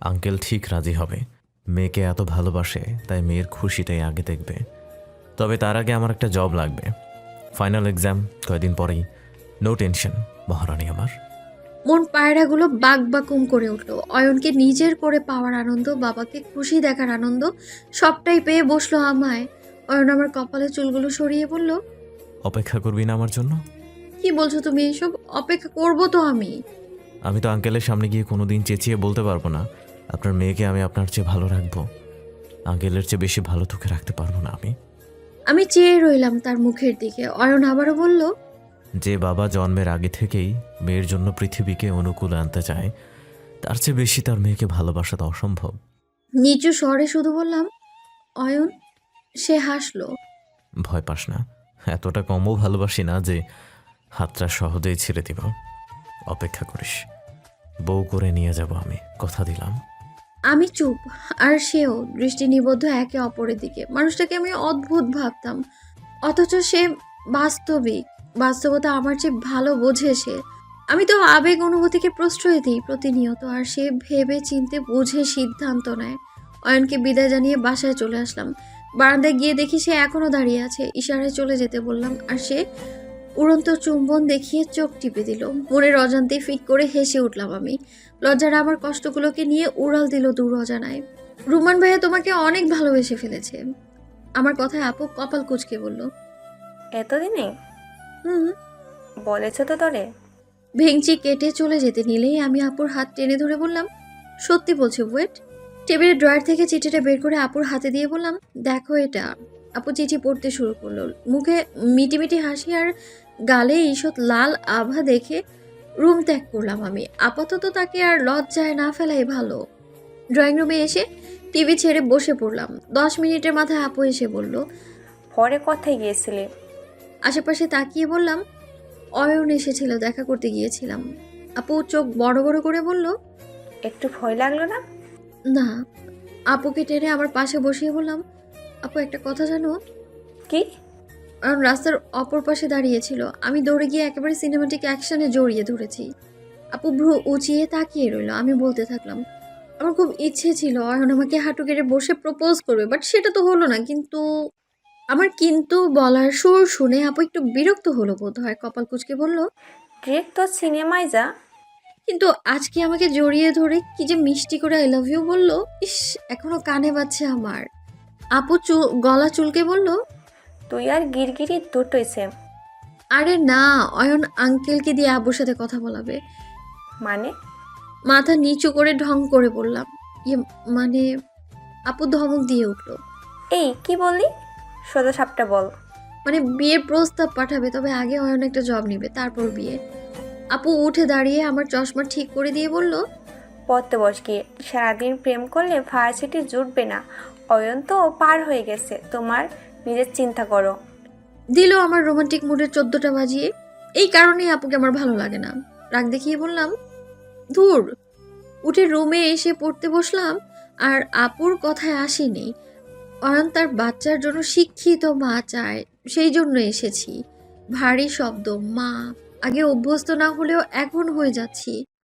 আঙ্কেল ঠিক রাজি হবে। মেয়েকে এত ভালোবাসে, তাই মেয়ের খুশিটাই আগে দেখবে। তবে তার আগে আমার একটা জব লাগবে। ফাইনাল এক্সাম কয়দিন পরেই। নো টেনশন মহারানী আমার। মন পায়রাগুলো বাকবাকুম করে উঠলো। অয়নকে নিজের করে পাওয়ার আনন্দ, বাবাকে খুশি দেখার আনন্দ, সবটাই পেয়ে বসলো আমায়। অয়ন আমার কপালে চুলগুলো সরিয়ে বলল, অপেক্ষা করবি না আমার জন্য? কি বলছো তুমি এইসব? অপেক্ষা করবো তো আমি। আমি তো আঙ্কেলের সামনে গিয়ে কোনোদিন চেঁচিয়ে বলতে পারবো না আপনার মেয়েকে আমি আপনার চেয়ে ভালো রাখবো। আঙ্কেলের চেয়ে বেশি ভালো তোকে রাখতে পারবো না আমি। আমি চেয়ে রইলাম তার মুখের দিকে। অয়ন আবারও বলল, যে বাবা জন্মের আগে থেকেই মেয়ের জন্য পৃথিবীকে অনুকূলে আনতে চায়, তার চেয়ে বেশি তার মেয়েকে ভালোবাসা তো অসম্ভব। নিচু স্বরে শুধু বললাম, অয়ন। সে হাসলো। ভয় পাস না, এতটা কমও ভালোবাসি না যে হাতটা সহজেই ছেড়ে দিব। অপেক্ষা করিস, বউ করে নিয়ে যাব আমি, কথা দিলাম। আমি চুপ, আর সেও দৃষ্টি নিবদ্ধ একে অপরের দিকে। মানুষটাকে আমি অদ্ভুত ভাবতাম, অথচ সে বাস্তবিক। বাস্তবতা আমার চেয়ে ভালো বোঝে সে। আমি তো আবেগ অনুভূতিকে প্রশ্রয় দিই প্রতিনিয়ত, আর সে ভেবে চিনতে বুঝে সিদ্ধান্ত নেয়। অয়নকে বিদায় জানিয়ে বাসায় চলে আসলাম। বারান্দায় গিয়ে দেখি সে এখনো দাঁড়িয়ে আছে। ইশারায় চলে যেতে বললাম, আর সে উড়ন্ত চুম্বন দেখিয়ে চোখ টিপে দিল। মনের অজান্তে ফিক করে হেসে উঠলাম আমি। লজ্জারা আমার কষ্টগুলোকে নিয়ে উড়াল দিল দূর অজানায়। রুমান ভাইয়া তোমাকে অনেক ভালোবেসে ফেলেছে। আমার কথায় আপু কপাল কুঁচকে বলল, এতদিনে হুম। বলেছো তো তোরে? ভেঙচি কেটে চলে যেতে নিলেই আমি আপুর হাত টেনে ধরে বললাম, সত্যি বলছি ওয়েট। টেবিলের ড্রয়ার থেকে চিঠিটা বের করে আপুর হাতে দিয়ে বললাম, দেখো এটা। আপু চিঠি পড়তে শুরু করলো। মুখে মিটিমিটি হাসি আর গালে ঈষৎ লাল আভা দেখে রুম ত্যাগ করলাম আমি। আপাতত তাকে আর লজ্জায় না ফেলাই ভালো। ড্রয়িং রুমে এসে টিভি ছেড়ে বসে পড়লাম। 10 মিনিটের মাথায় আপু এসে বলল, পরে কোথায় গিয়েছিলে? আশেপাশে তাকিয়ে বললাম, অয়ন এসেছিল, দেখা করতে গিয়েছিলাম। আপু চোখ বড় বড় করে বলল, একটু ভয় লাগলো না? না। আপুকে টেনে আমার পাশে বসিয়ে বললাম, আপু একটা কথা জানো? কি? কারণ রাস্তার অপর পাশে দাঁড়িয়েছিল। আমি দৌড়ে গিয়ে একেবারে সিনেমাটিক অ্যাকশনে জড়িয়ে ধরেছি। আপু ভ্রু উঁচিয়ে তাকিয়ে রইল। আমি বলতে থাকলাম, আমার খুব ইচ্ছে ছিল অয়ন আমাকে হাঁটু গেড়ে বসে প্রপোজ করবে, বাট সেটা তো হলো না। কিন্তু আমার কিন্তু বলার সুর শুনে আপু একটু বিরক্ত হলো বোধ হয়। কপাল কুঁচকে বলল, ডিরেক্ট তো সিনেমায় যা। কিন্তু আজকে আমাকে জড়িয়ে ধরে কি যে মিষ্টি করে আই লাভ ইউ বললো। ইস, এখনো কানে বাজছে আমার। আপু গলা চুলকে বলল, তুই আর গিরগিরি দুটোই সেম। আরে না, অয়ন আঙ্কেলকে দিয়ে আব্বুর সাথে কথা বলাবে। মানে? মাথা নিচু করে ঢং করে বললাম, ইয়ে মানে। আপু ধমক দিয়ে উঠলো, এই কি বললি? সোজা সাপটা বল। মানে বিয়ের প্রস্তাব পাঠাবে, তবে আগে অয়ন একটা জব নিবে, তারপর বিয়ে। আপু উঠে দাঁড়িয়ে আমার চশমা ঠিক করে দিয়ে বলল, পড়তে বস গিয়ে। সারাদিন প্রেম করলে ভার্সিটি জুটবে না। অয়ন তো পার হয়ে গেছে, তোমার নিজের চিন্তা করো। দিল আমার রোমান্টিক মুডের 14টা বাজিয়ে। এই কারণেই আপুকে আমার ভালো লাগে না। রাগ দেখিয়ে বললাম, ধুর। উঠে রুমে এসে পড়তে বসলাম। আর আপুর কথায় আসিনি। অয়ন তার বাচ্চার জন্য শিক্ষিত মা চায়, সেই জন্য এসেছি। ভারী শব্দ, মা। আগে অভ্যস্ত না হলেও এখন হয়ে যাচ্ছি।